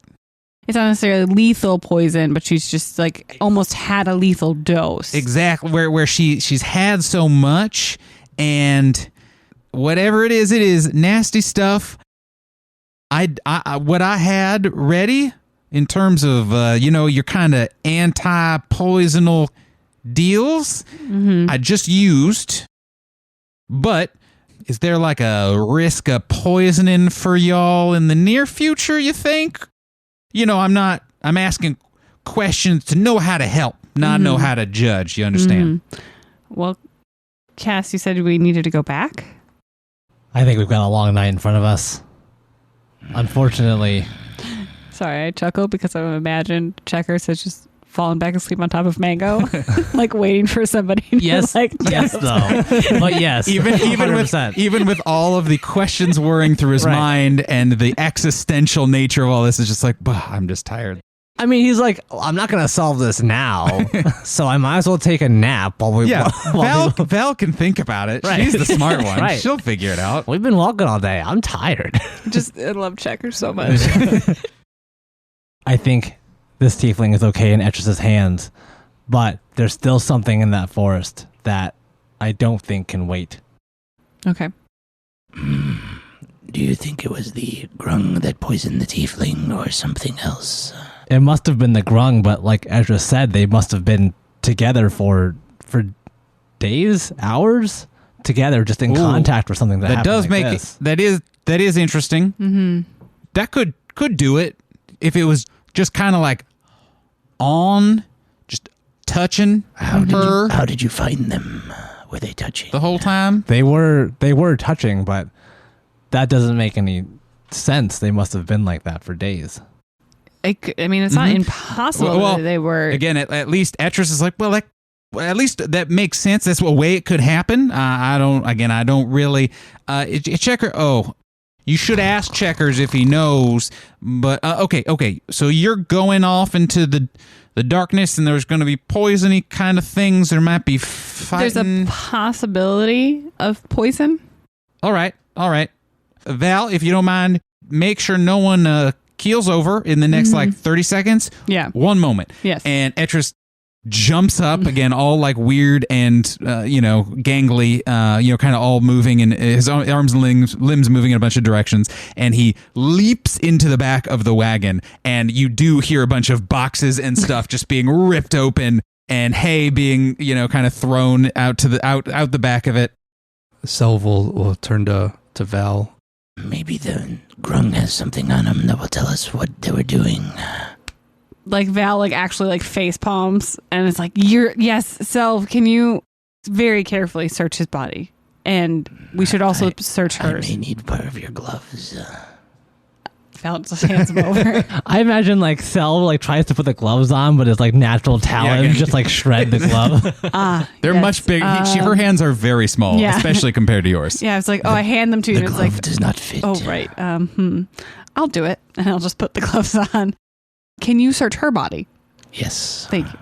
It's not necessarily lethal poison, but she's just almost had a lethal dose. Exactly, where she's had so much, and whatever it is nasty stuff. What I had ready in terms of your kind of anti-poisonal deals, I just used. But is there a risk of poisoning for y'all in the near future, you think? I'm asking questions to know how to help, not know how to judge. You understand? Well, Cass, you said we needed to go back? I think we've got a long night in front of us. Unfortunately. Sorry, I chuckle because I imagined Checkers has just fallen back asleep on top of Mango, waiting for somebody to yes, though. But yes, even with all of the questions whirring through his mind and the existential nature of all this, is just I'm just tired. I mean, he's I'm not going to solve this now, so I might as well take a nap while we... Yeah, Val can think about it. Right. She's the smart one. Right. She'll figure it out. We've been walking all day. I'm tired. I love Checkers so much. I think this tiefling is okay in Etris's hands, but there's still something in that forest that I don't think can wait. Okay. Do you think it was the grung that poisoned the tiefling or something else? It must have been the grung, but like Ezra said, they must have been together for days, hours together, just in contact or something. That does like make this. it. That is interesting. Mm-hmm. That could do it if it was just kind of like on, just touching her. How did you find them? Were they touching? The whole time? They were touching, but that doesn't make any sense. They must have been like that for days. It's not impossible that they were. Again, at least Etris is like, well, at least that makes sense. That's a way it could happen. I don't really. Checker. Oh, you should ask Checkers if he knows. But okay. So you're going off into the darkness, and there's going to be poisony kind of things. There might be fighting. There's a possibility of poison. All right. Val, if you don't mind, make sure no one keels over in the next 30 seconds. Yeah. 1 moment. Yes. And Etris jumps up again, all like weird and gangly, kind of all moving, and his arms and limbs moving in a bunch of directions, and he leaps into the back of the wagon, and you do hear a bunch of boxes and stuff just being ripped open, and hay being kind of thrown out to the back of it. Selv will turn to Val. Maybe the grung has something on him that will tell us what they were doing. Like Val, actually face palms, and it's like, yes, Selv, can you very carefully search his body? And we should also search hers. I may need part of your gloves. Val just hands him over. I imagine Selv tries to put the gloves on, but his natural talent just shred the glove. They're much big. Her hands are very small, especially compared to yours. Yeah, it's like, I hand them to you. The and it's glove does not fit. Oh, right. I'll do it, and I'll just put the gloves on. Can you search her body? Yes. Thank you.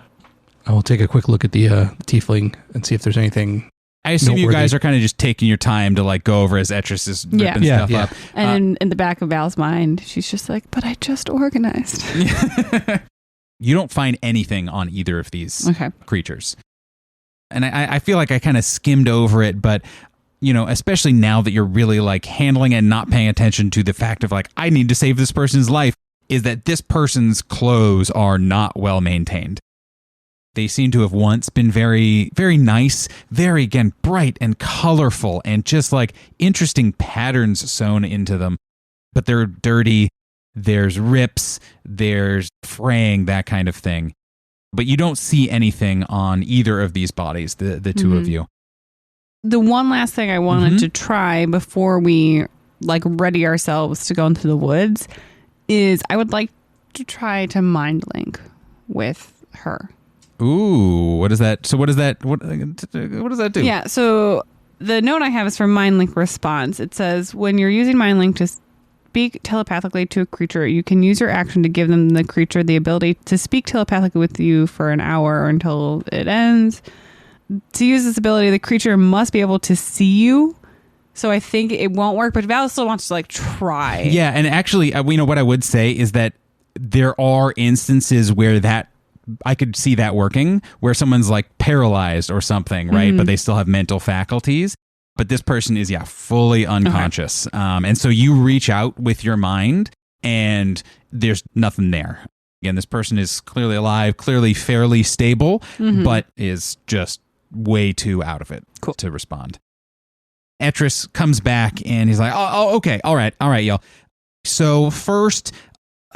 I will take a quick look at the tiefling and see if there's anything. I assume you noteworthy. guys are kind of just taking your time to go over as Etris is ripping stuff up. And in the back of Val's mind, she's just like, but I just organized. You don't find anything on either of these creatures. And I feel like I kind of skimmed over it, but especially now that you're really handling and not paying attention to the fact of I need to save this person's life, is that this person's clothes are not well maintained. They seem to have once been very, very nice, very, again, bright and colorful, and just interesting patterns sewn into them. But they're dirty, there's rips, there's fraying, that kind of thing. But you don't see anything on either of these bodies, the two of you. The one last thing I wanted to try before we ready ourselves to go into the woods is I would like to try to mind link with her. Ooh, what is that? So what does that does that do? Yeah, so the note I have is for mind link response. It says, when you're using mind link to speak telepathically to a creature, you can use your action to give the creature the ability to speak telepathically with you for an hour or until it ends. To use this ability, the creature must be able to see you. So I think it won't work, but Val still wants to try. Yeah, and actually, what I would say is that there are instances where that I could see that working, where someone's paralyzed or something, right? But they still have mental faculties. But this person is, fully unconscious. Okay. And so you reach out with your mind and there's nothing there. Again, this person is clearly alive, clearly fairly stable, but is just way too out of it to respond. Etris comes back and he's like, oh, okay. All right, y'all. So first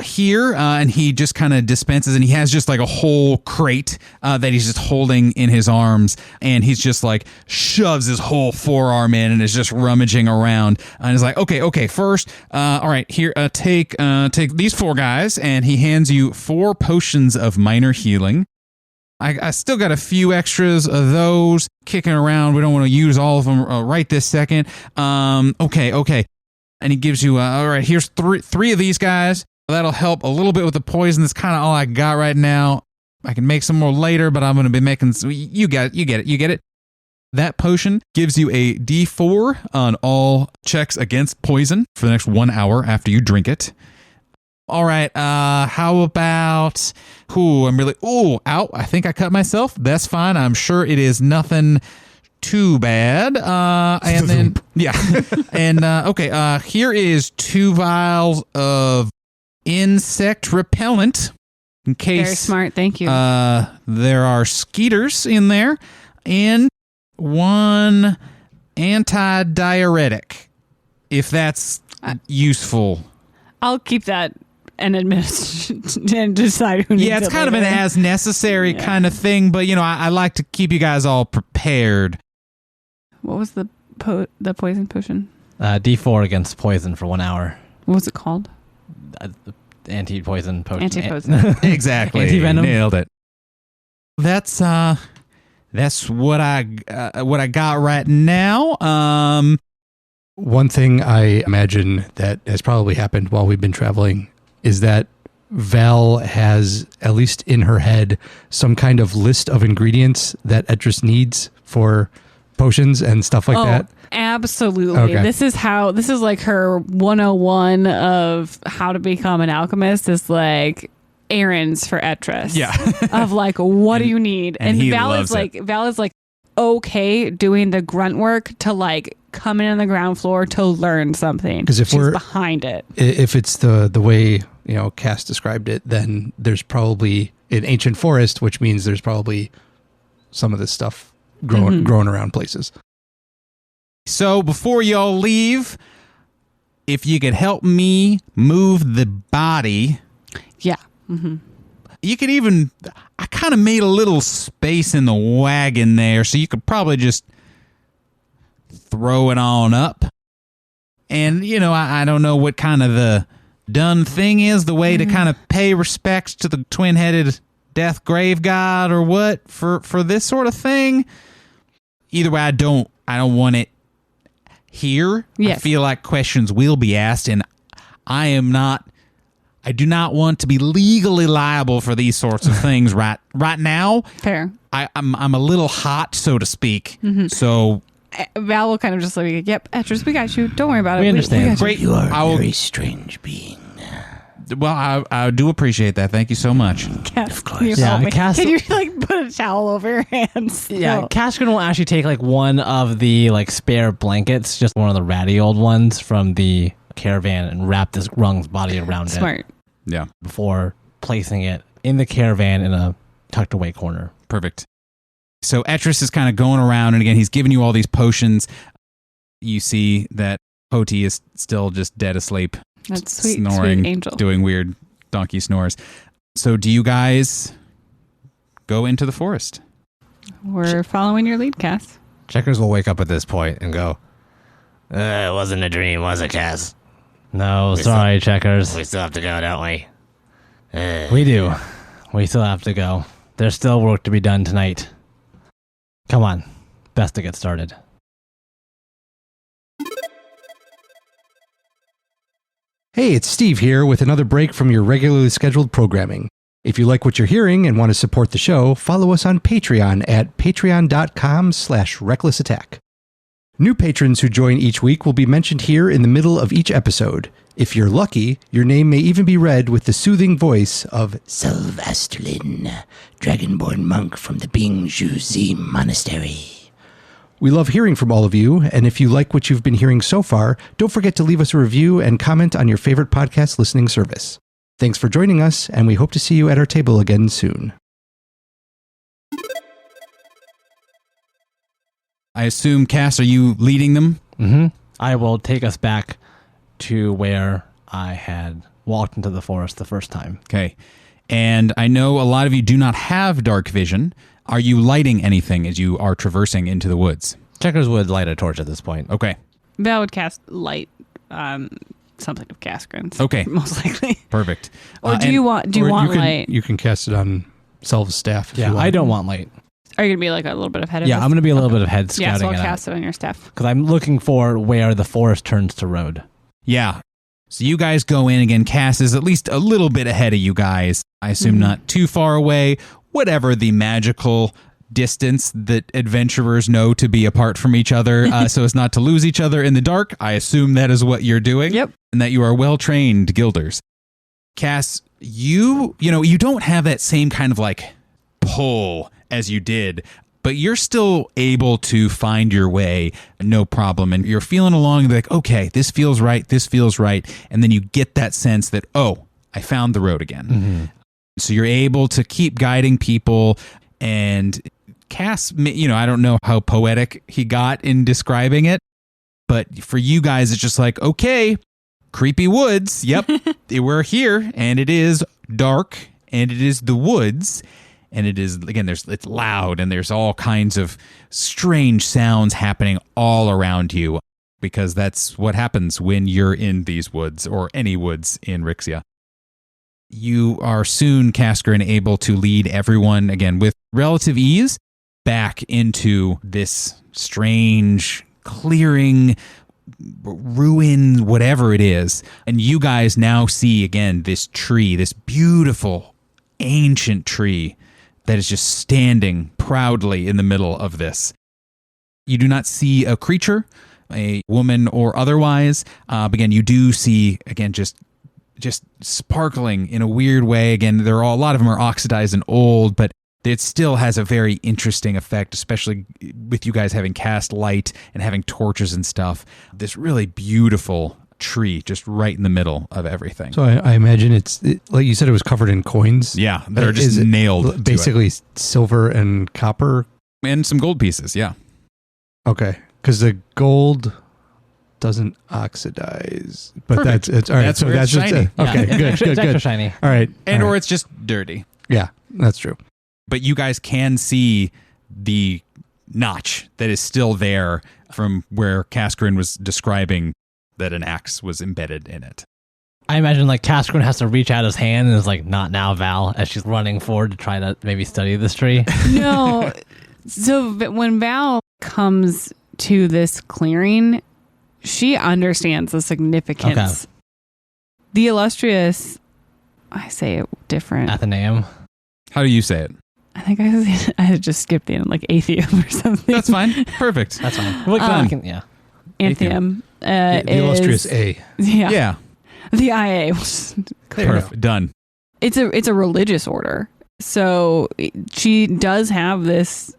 here, and he just kind of dispenses, and he has just a whole crate that he's just holding in his arms, and he's just shoves his whole forearm in and is just rummaging around, and he's like, okay, first, all right, here, take these 4 guys, and he hands you 4 potions of minor healing. I still got a few extras of those kicking around. We don't want to use all of them right this second. Okay. And he gives you, all right, here's 3 of these guys. That'll help a little bit with the poison. That's kind of all I got right now. I can make some more later, but I'm going to be making some. You get it. That potion gives you a D4 on all checks against poison for the next 1 hour after you drink it. All right, how about, I think I cut myself. That's fine. I'm sure it is nothing too bad. And then, yeah. And, okay, here is 2 vials of insect repellent in case. Very smart. Thank you. There are skeeters in there, and 1 anti-diuretic, if that's useful. I'll keep that and and decide who needs it. Yeah, it's kind of an as necessary kind of thing, but I like to keep you guys all prepared. What was the poison potion? D4 against poison for 1 hour. What was it called? Anti-poison potion. Anti-poison. Exactly. Anti-venom. Nailed it. That's what I got right now. One thing I imagine that has probably happened while we've been traveling is that Val has, at least in her head, some kind of list of ingredients that Etris needs for potions and stuff like that. Absolutely. Okay. This is like her 101 of how to become an alchemist is like errands for Etris. Yeah. Of like, what do you need? and he Val loves is like okay doing the grunt work to like come in on the ground floor to learn something. Because if she's we're behind it. If it's the way, Cass described it, then there's probably an ancient forest, which means there's probably some of this stuff growing around places. So before y'all leave, if you could help me move the body. Yeah. Mm-hmm. You could even, I kind of made a little space in the wagon there, so you could probably just throw it on up. And, I don't know what kind of the done thing is, the way to kind of pay respects to the twin-headed death grave god or what for this sort of thing. Either way, I don't want it here. Yes. I feel like questions will be asked, and I do not want to be legally liable for these sorts of things right now. Fair. I'm a little hot, so to speak. So Val will kind of just like, yep, Etris, we got you. Don't worry about it. We understand. got you. great. You are a very strange being. Well, I do appreciate that. Thank you so much. Cass, Of course. Can you, Yeah, help me? Cass- Can you like put a towel over your hands? Yeah, No. Kascorin will actually take like one of the like spare blankets, just one of the ratty old ones from the caravan, and wrap this Rung's body around Smart. it Yeah, before placing it in the caravan in a tucked away corner. perfect. So Etris is kind of going around, and again, he's giving you all these potions. You see that Hoti is still just dead asleep, That's sweet, snoring, sweet angel. doing weird donkey snores. So do you guys go into the forest? We're following your lead, Cass. Checkers will wake up at this point and go, It wasn't a dream, was it, Cass? "No, We sorry, Checkers. We still have to go, don't we? We do. We still have to go. There's still work to be done tonight. Come on. Best to get started." Hey, it's Steve here with another break from your regularly scheduled programming. If you like what you're hearing and want to support the show, follow us on Patreon at patreon.com/recklessattack. New patrons who join each week will be mentioned here in the middle of each episode. If you're lucky, your name may even be read with the soothing voice of Sylvesterlin, Dragonborn Monk from the Bingjuzi Monastery. We love hearing from all of you, and if you like what you've been hearing so far, don't forget to leave us a review and comment on your favorite podcast listening service. Thanks for joining us, and we hope to see you at our table again soon. I assume, Cass, are you leading them? Mm-hmm. I will take us back to where I had walked into the forest the first time. Okay. And I know a lot of you do not have dark vision. Are you lighting anything as you are traversing into the woods? Checkers would light a torch at this point. Okay. Val would cast light on something of Kascorin's. Okay. Most likely. Perfect. Or do you want light? You can cast it on Selv's staff if you Yeah, want. I don't want light. Are you gonna be like a little bit ahead of Yeah, us? I'm going to be a little bit of head Yeah, so scouting I'll it cast it on your staff. because I'm looking for where the forest turns to road. Yeah. So you guys go in again. Cass is at least a little bit ahead of you guys. I assume not too far away. Whatever the magical distance that adventurers know to be apart from each other so as not to lose each other in the dark. I assume that is what you're doing. Yep. And that you are well-trained guilders. Cass, you don't have that same kind of like pull as you did but you're still able to find your way, no problem. And you're feeling along like, okay, this feels right. And then you get that sense that, oh, I found the road again. Mm-hmm. So you're able to keep guiding people. And Cass, I don't know how poetic he got in describing it, but for you guys, it's just like, okay, creepy woods. Yep, we're here, and it is dark, and it is the woods. And it is, again, it's loud, and there's all kinds of strange sounds happening all around you, because that's what happens when you're in these woods, or any woods in Rixia. You are soon, Kascorin, able to lead everyone, again, with relative ease, back into this strange clearing, ruin, whatever it is. And you guys now see, again, this tree, this beautiful, ancient tree that is just standing proudly in the middle of this. You do not see a creature, a woman or otherwise. But again, you do see, again, just sparkling in a weird way. Again, a lot of them are oxidized and old, but it still has a very interesting effect, especially with you guys having cast light and having torches and stuff. This really beautiful tree just right in the middle of everything. So I imagine like you said, it was covered in coins. Yeah, they're just nailed. Basically silver and copper. And some gold pieces, yeah. Okay, because the gold doesn't oxidize, but Perfect. that's all right. That's so where that's it's just shiny. okay. Yeah. Good, It's good, extra good. shiny. All right, And all or right. it's just dirty. Yeah, that's true. But you guys can see the notch that is still there from where Kascorin was describing that an axe was embedded in it. I imagine like Kascorin has to reach out his hand and is like, not now, Val, as she's running forward to try to maybe study this tree. No. So when Val comes to this clearing, she understands the significance. Okay. The illustrious, I say it different. Athenaeum. How do you say it? I think I had just skipped the end, like atheum or something. That's fine. Perfect. That's fine. Yeah. Antheum. The illustrious A. Yeah. Yeah. The IA. Perfect. Done. It's a religious order. So she does have this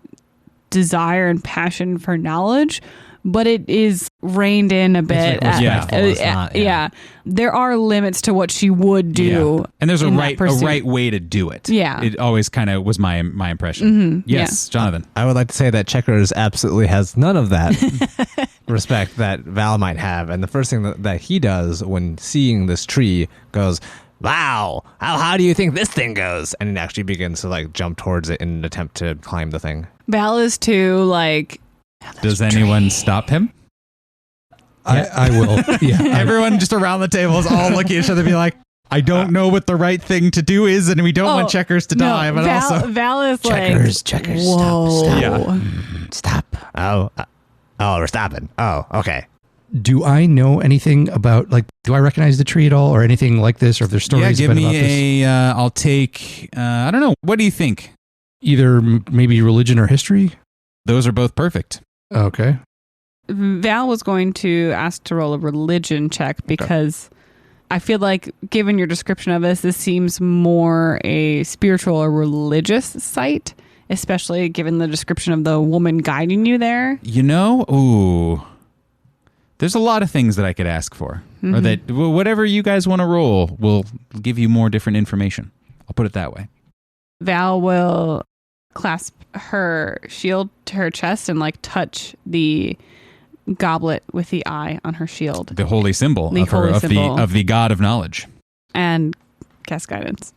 desire and passion for knowledge, but it is reined in a bit. Yeah. There are limits to what she would do. Yeah. And there's a in right that pursuit. way to do it. Yeah. It always kind of was my impression. Yes, Jonathan. I would like to say that Checkers absolutely has none of that respect that Val might have. And the first thing that he does when seeing this tree goes, wow, how do you think this thing goes? And it actually begins to like jump towards it in an attempt to climb the thing. Val is too like, Does anyone stop him? I will. Yeah. Everyone just around the table is all looking at each other, be like, I don't know what the right thing to do is, and we don't want Checkers to die. But Val is Checkers, whoa. stop. Yeah. Stop. Oh, we're stopping. Oh, okay. Do I know anything about, like, do I recognize the tree at all or anything like this, or if there's stories give about this? me I'll take, I don't know. What do you think? Either maybe religion or history? Those are both perfect. Okay. Val was going to ask to roll a religion check because I feel like, given your description of this seems more a spiritual or religious site, especially given the description of the woman guiding you there. There's a lot of things that I could ask for, or that whatever you guys want to roll will give you more different information. I'll put it that way. Val will clasp her shield to her chest and like touch the goblet with the eye on her shield. The holy symbol of the god of knowledge. And cast guidance.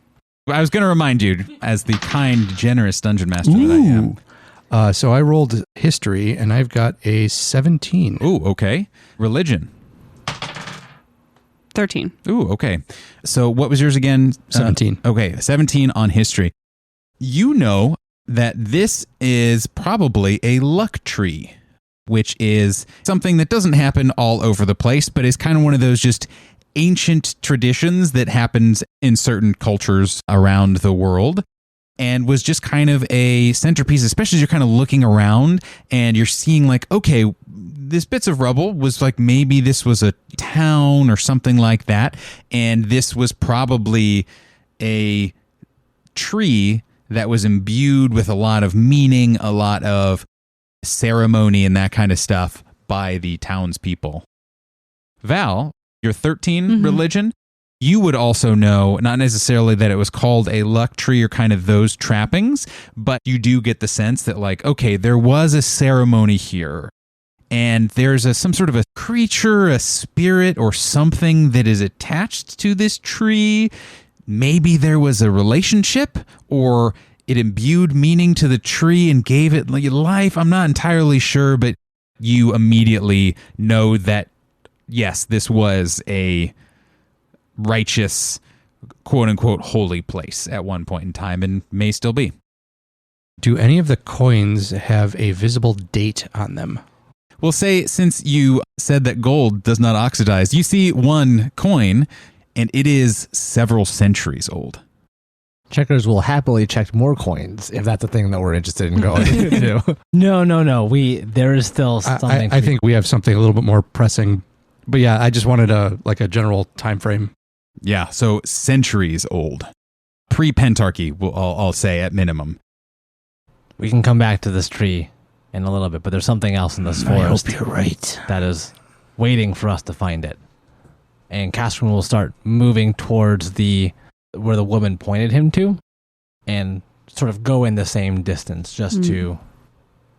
I was going to remind you, as the kind, generous dungeon master that I am. So I rolled history, and I've got a 17. Ooh, okay. Religion. 13. Ooh, okay. So what was yours again? 17. Okay, 17 on history. You know that this is probably a luck tree, which is something that doesn't happen all over the place, but is kind of one of those just ancient traditions that happens in certain cultures around the world, and was just kind of a centerpiece, especially as you're kind of looking around and you're seeing like, okay, this bits of rubble was like, maybe this was a town or something like that, and this was probably a tree that was imbued with a lot of meaning, a lot of ceremony and that kind of stuff by the townspeople. Val, your 13 religion, you would also know, not necessarily that it was called a luck tree or kind of those trappings, but you do get the sense that like, okay, there was a ceremony here. And there's some sort of a creature, a spirit, or something that is attached to this tree. Maybe there was a relationship, or it imbued meaning to the tree and gave it life. I'm not entirely sure, but you immediately know that, yes, this was a righteous, quote-unquote, holy place at one point in time, and may still be. Do any of the coins have a visible date on them? We'll say, since you said that gold does not oxidize, you see one coin, and it is several centuries old. Checkers will happily check more coins if that's a thing that we're interested in going to. No. There is still something. I think we have something a little bit more pressing. But yeah, I just wanted a general time frame. Yeah, so centuries old. Pre-Pentarchy, I'll say at minimum. We can come back to this tree in a little bit, but there's something else in this forest. I hope you're right. That is waiting for us to find it. And Kascorin will start moving towards where the woman pointed him to, and sort of go in the same distance just to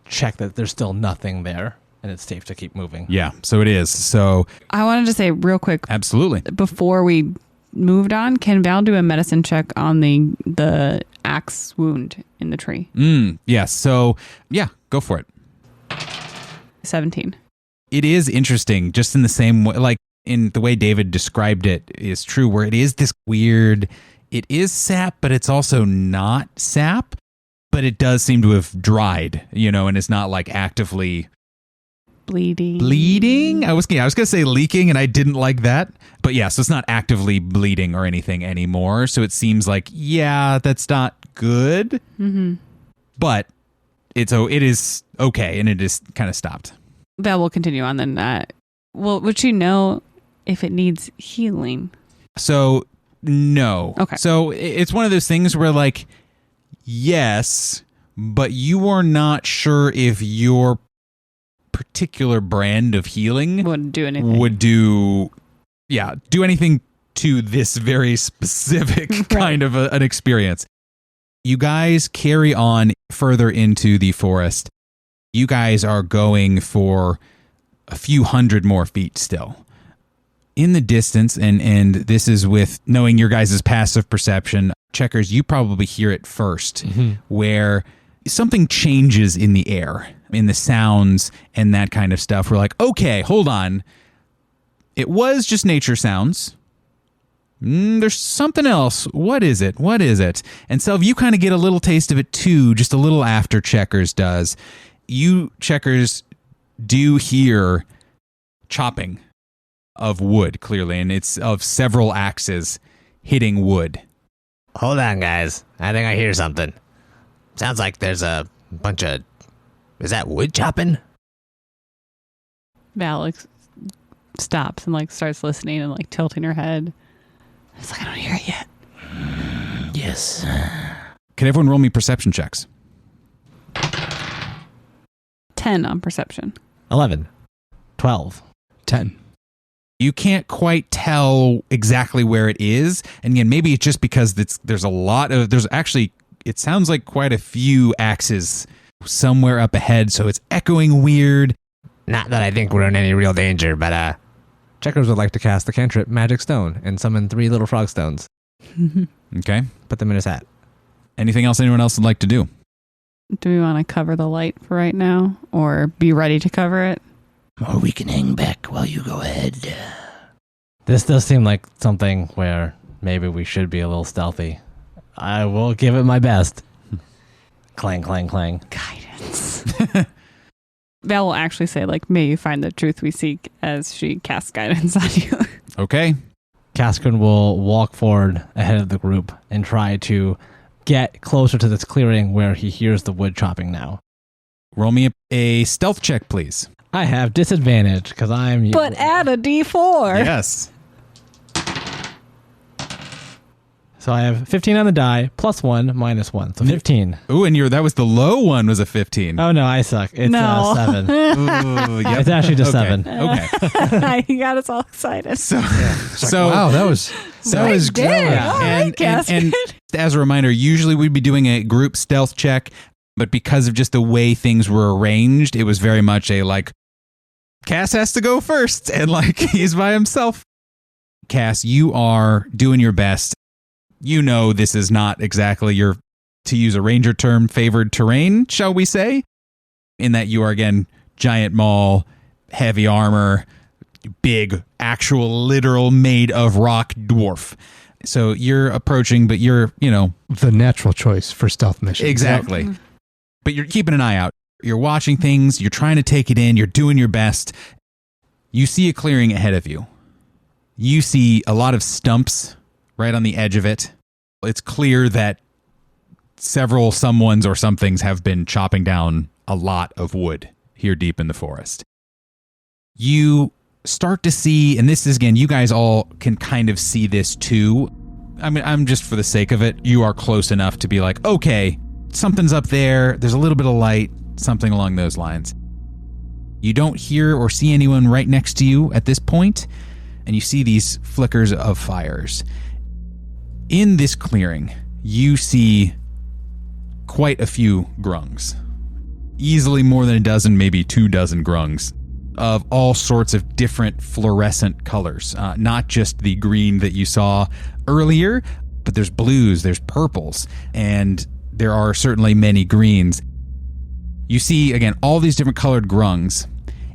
check that there's still nothing there and it's safe to keep moving. Yeah, so it is. So I wanted to say real quick, absolutely, before we moved on, can Val do a medicine check on the axe wound in the tree? Yes. So yeah, go for it. 17. It is interesting, just in the same way, like in the way David described it is true, where it is this weird, it is sap, but it's also not sap, but it does seem to have dried, and it's not like actively bleeding. I was going to say leaking, and I didn't like that, but yeah, so it's not actively bleeding or anything anymore. So it seems like, yeah, that's not good, but it is okay, and it is kind of stopped. Val will continue on then. Would she know if it needs healing? So no. Okay. So it's one of those things where like, yes, but you are not sure if your particular brand of healing Wouldn't do anything. would do anything to this very specific kind of an experience. You guys carry on further into the forest. You guys are going for a few hundred more feet still. In the distance, and this is with knowing your guys' passive perception, Checkers, you probably hear it first, where something changes in the air, in the sounds and that kind of stuff. We're like, okay, hold on. It was just nature sounds. There's something else. What is it? And so you kind of get a little taste of it too, just a little after Checkers does. You, Checkers, do hear chopping of wood, clearly, and it's of several axes hitting wood. Hold on, guys. I think I hear something. Sounds like there's a bunch of... Is that wood chopping? Val stops and starts listening and tilting her head. It's like, I don't hear it yet. Yes. Can everyone roll me perception checks? 10 on perception. 11. 12. 10. You can't quite tell exactly where it is. And again, maybe it's just because there's actually, it sounds like quite a few axes somewhere up ahead. So it's echoing weird. Not that I think we're in any real danger, but Checkers would like to cast the cantrip Magic Stone and summon 3 little frog stones. Okay. Put them in his hat. Anything else anyone else would like to do? Do we want to cover the light for right now or be ready to cover it? or we can hang back while you go ahead. This does seem like something where maybe we should be a little stealthy. I will give it my best. Clang, clang, clang. Guidance. Val will actually say, may you find the truth we seek as she casts guidance on you. Okay. Kascorin will walk forward ahead of the group and try to get closer to this clearing where he hears the wood chopping now. Roll me a stealth check, please. I have disadvantage because I'm... But add a D4. Yes. So I have 15 on the die, plus 1, minus 1. So 15. Ooh, and that was the low one was a 15. Oh, no, I suck. It's No. 7. Ooh, yep. It's actually just Okay. 7. Okay. You got us all excited. So, Wow, that was Did. good. All right, and as a reminder, usually we'd be doing a group stealth check, but because of just the way things were arranged, it was very much a like, Cass has to go first, and like he's by himself. Cass, you are doing your best. You know this is not exactly your, to use a ranger term, favored terrain, shall we say, in that you are, again, giant maul, heavy armor, big, actual, literal, made of rock dwarf. So you're approaching, but you're, The natural choice for stealth missions. exactly. But you're keeping an eye out. You're watching things. You're trying to take it in. You're doing your best. You see a clearing ahead of you. You see a lot of stumps right on the edge of it. It's clear that several someones or somethings have been chopping down a lot of wood here deep in the forest. You start to see, and this is, again, you guys all can kind of see this too. I mean, I'm just for the sake of it, you are close enough to be like, okay, something's up there. There's a little bit of light, something along those lines. You don't hear or see anyone right next to you at this point, and you see these flickers of fires. In this clearing, you see quite a few grungs. Easily more than a dozen, maybe 24 grungs of all sorts of different fluorescent colors. Not just the green that you saw earlier, but there's blues, there's purples, and there are certainly many greens. You see, again, all these different colored grungs,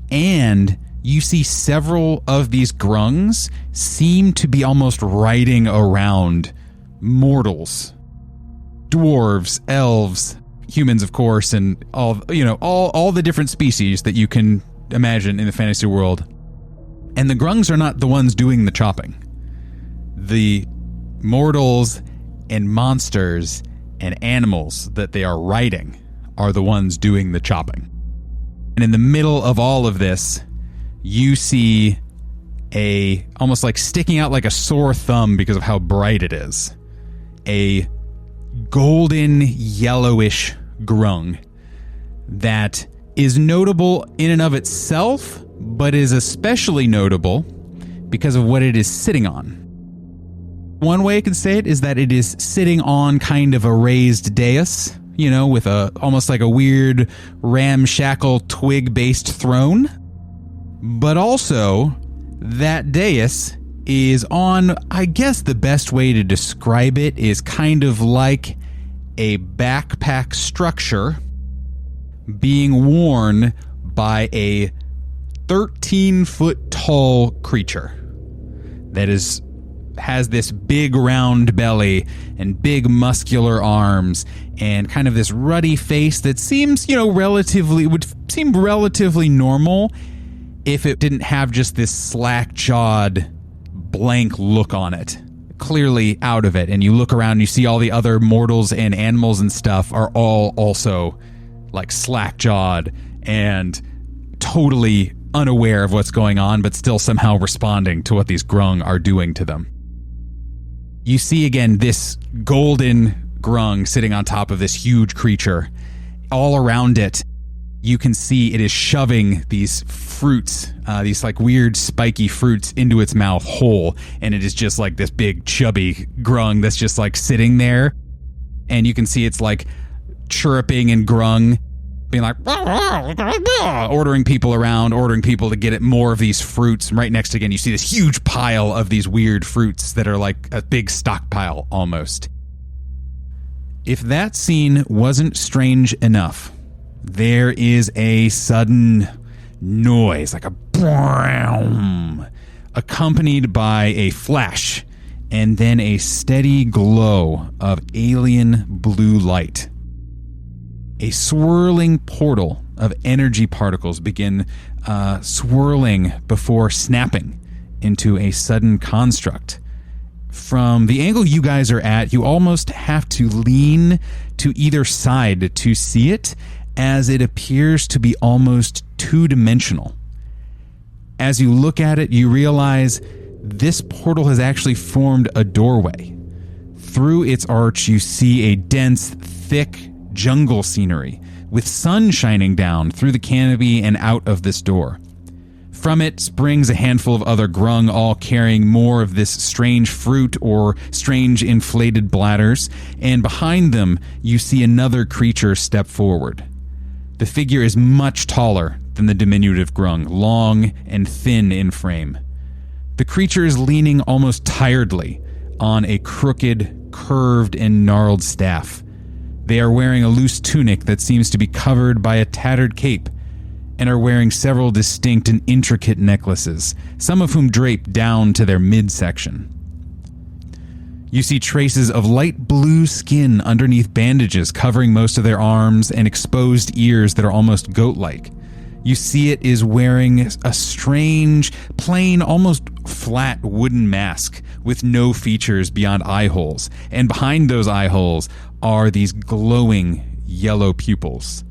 and you see several of these grungs seem to be almost riding around mortals, dwarves, elves, humans, of course, and all the different species that you can imagine in the fantasy world. And the grungs are not the ones doing the chopping. The mortals and monsters and animals that they are riding are the ones doing the chopping. And in the middle of all of this, you see almost like sticking out like a sore thumb because of how bright it is, a golden yellowish grung that is notable in and of itself, but is especially notable because of what it is sitting on. One way I can say it is that it is sitting on kind of a raised dais, with almost like a weird ramshackle twig-based throne. But also, that dais is on, I guess the best way to describe it is kind of like a backpack structure being worn by a 13-foot tall creature that has this big round belly and big muscular arms and kind of this ruddy face that seems, would seem relatively normal if it didn't have just this slack-jawed, blank look on it. Clearly out of it. And you look around, you see all the other mortals and animals and stuff are all also like slack-jawed and totally unaware of what's going on, but still somehow responding to what these grung are doing to them. You see again this golden grung sitting on top of this huge creature. All around it, you can see it is shoving these fruits, these like weird spiky fruits into its mouth whole, and it is just like this big chubby grung that's just like sitting there, and you can see it's like chirruping and grung, being like ordering people around, ordering people to get it more of these fruits. And right next to, again, you see this huge pile of these weird fruits that are like a big stockpile almost. If that scene wasn't strange enough, there is a sudden noise, like a boom, accompanied by a flash and then a steady glow of alien blue light. A swirling portal of energy particles begin swirling before snapping into a sudden construct. From the angle you guys are at, you almost have to lean to either side to see it, as it appears to be almost two-dimensional. As you look at it, you realize this portal has actually formed a doorway through its arch, you see a dense, thick jungle scenery with sun shining down through the canopy and out of this door. From it springs a handful of other grung, all carrying more of this strange fruit or strange inflated bladders, and behind them you see another creature step forward. The figure is much taller than the diminutive grung, long and thin in frame. The creature is leaning almost tiredly on a crooked, curved, and gnarled staff. They are wearing a loose tunic that seems to be covered by a tattered cape, and are wearing several distinct and intricate necklaces, some of whom drape down to their midsection. You see traces of light blue skin underneath bandages covering most of their arms and exposed ears that are almost goat-like. You see it is wearing a strange, plain, almost flat wooden mask with no features beyond eye holes, and behind those eye holes are these glowing yellow pupils.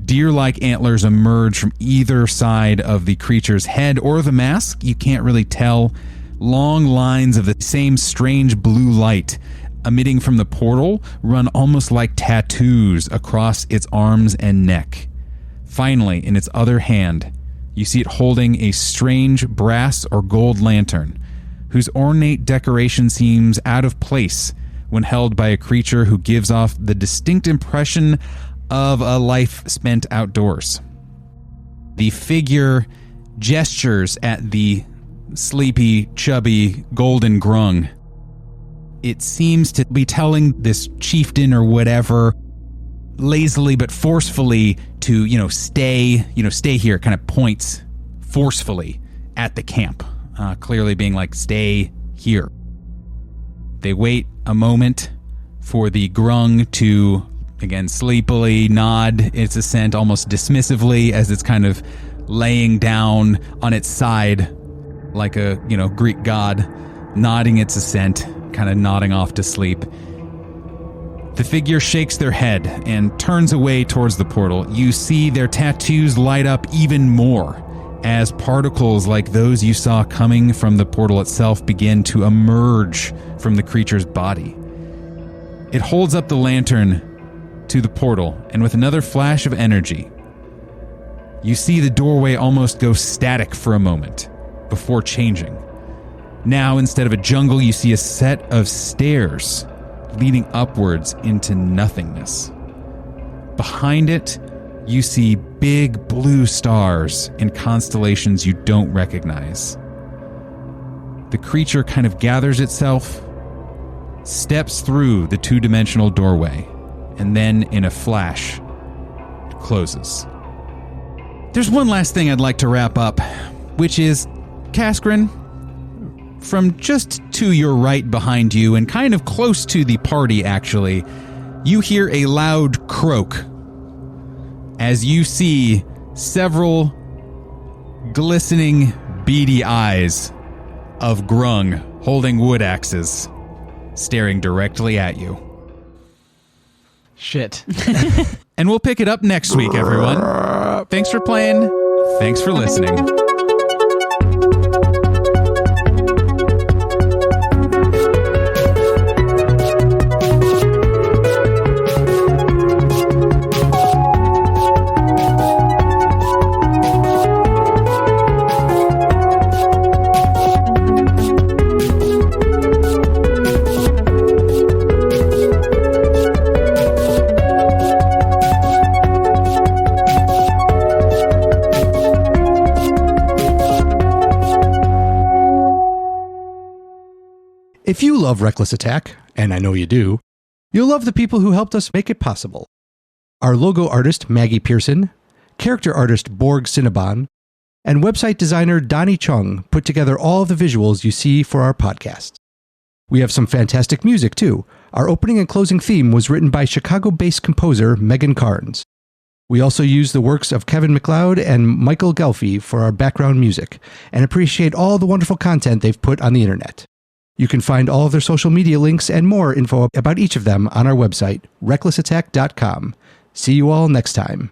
Deer-like antlers emerge from either side of the creature's head or the mask. You can't really tell. Long lines of the same strange blue light emitting from the portal run almost like tattoos across its arms and neck. Finally, in its other hand, you see it holding a strange brass or gold lantern, whose ornate decoration seems out of place when held by a creature who gives off the distinct impression of a life spent outdoors. The figure gestures at the sleepy, chubby, golden grung. It seems to be telling this chieftain or whatever, lazily but forcefully, to, stay here. It kind of points forcefully at the camp, clearly being like, stay here. They wait a moment for the grung to, again, sleepily nod its assent almost dismissively as it's kind of laying down on its side like a, Greek god, nodding its assent, kind of nodding off to sleep. The figure shakes their head and turns away towards the portal. You see their tattoos light up even more as particles like those you saw coming from the portal itself begin to emerge from the creature's body. It holds up the lantern to the portal, and with another flash of energy, you see the doorway almost go static for a moment before changing. Now, instead of a jungle, you see a set of stairs leading upwards into nothingness. Behind it, you see big blue stars and constellations you don't recognize. The creature kind of gathers itself, steps through the two-dimensional doorway, and then, in a flash, it closes. There's one last thing I'd like to wrap up, which is, Kascorin, from just to your right behind you, and kind of close to the party, actually, you hear a loud croak as you see several glistening, beady eyes of grung holding wood axes staring directly at you. Shit. And we'll pick it up next week, everyone. Thanks for playing. Thanks for listening. If you love Reckless Attack, and I know you do, you'll love the people who helped us make it possible. Our logo artist, Maggie Pearson, character artist, Borg Cinnabon, and website designer, Donnie Chung, put together all the visuals you see for our podcast. We have some fantastic music, too. Our opening and closing theme was written by Chicago-based composer Megan Carnes. We also use the works of Kevin MacLeod and Michael Gelfi for our background music, and appreciate all the wonderful content they've put on the internet. You can find all of their social media links and more info about each of them on our website, recklessattack.com. See you all next time.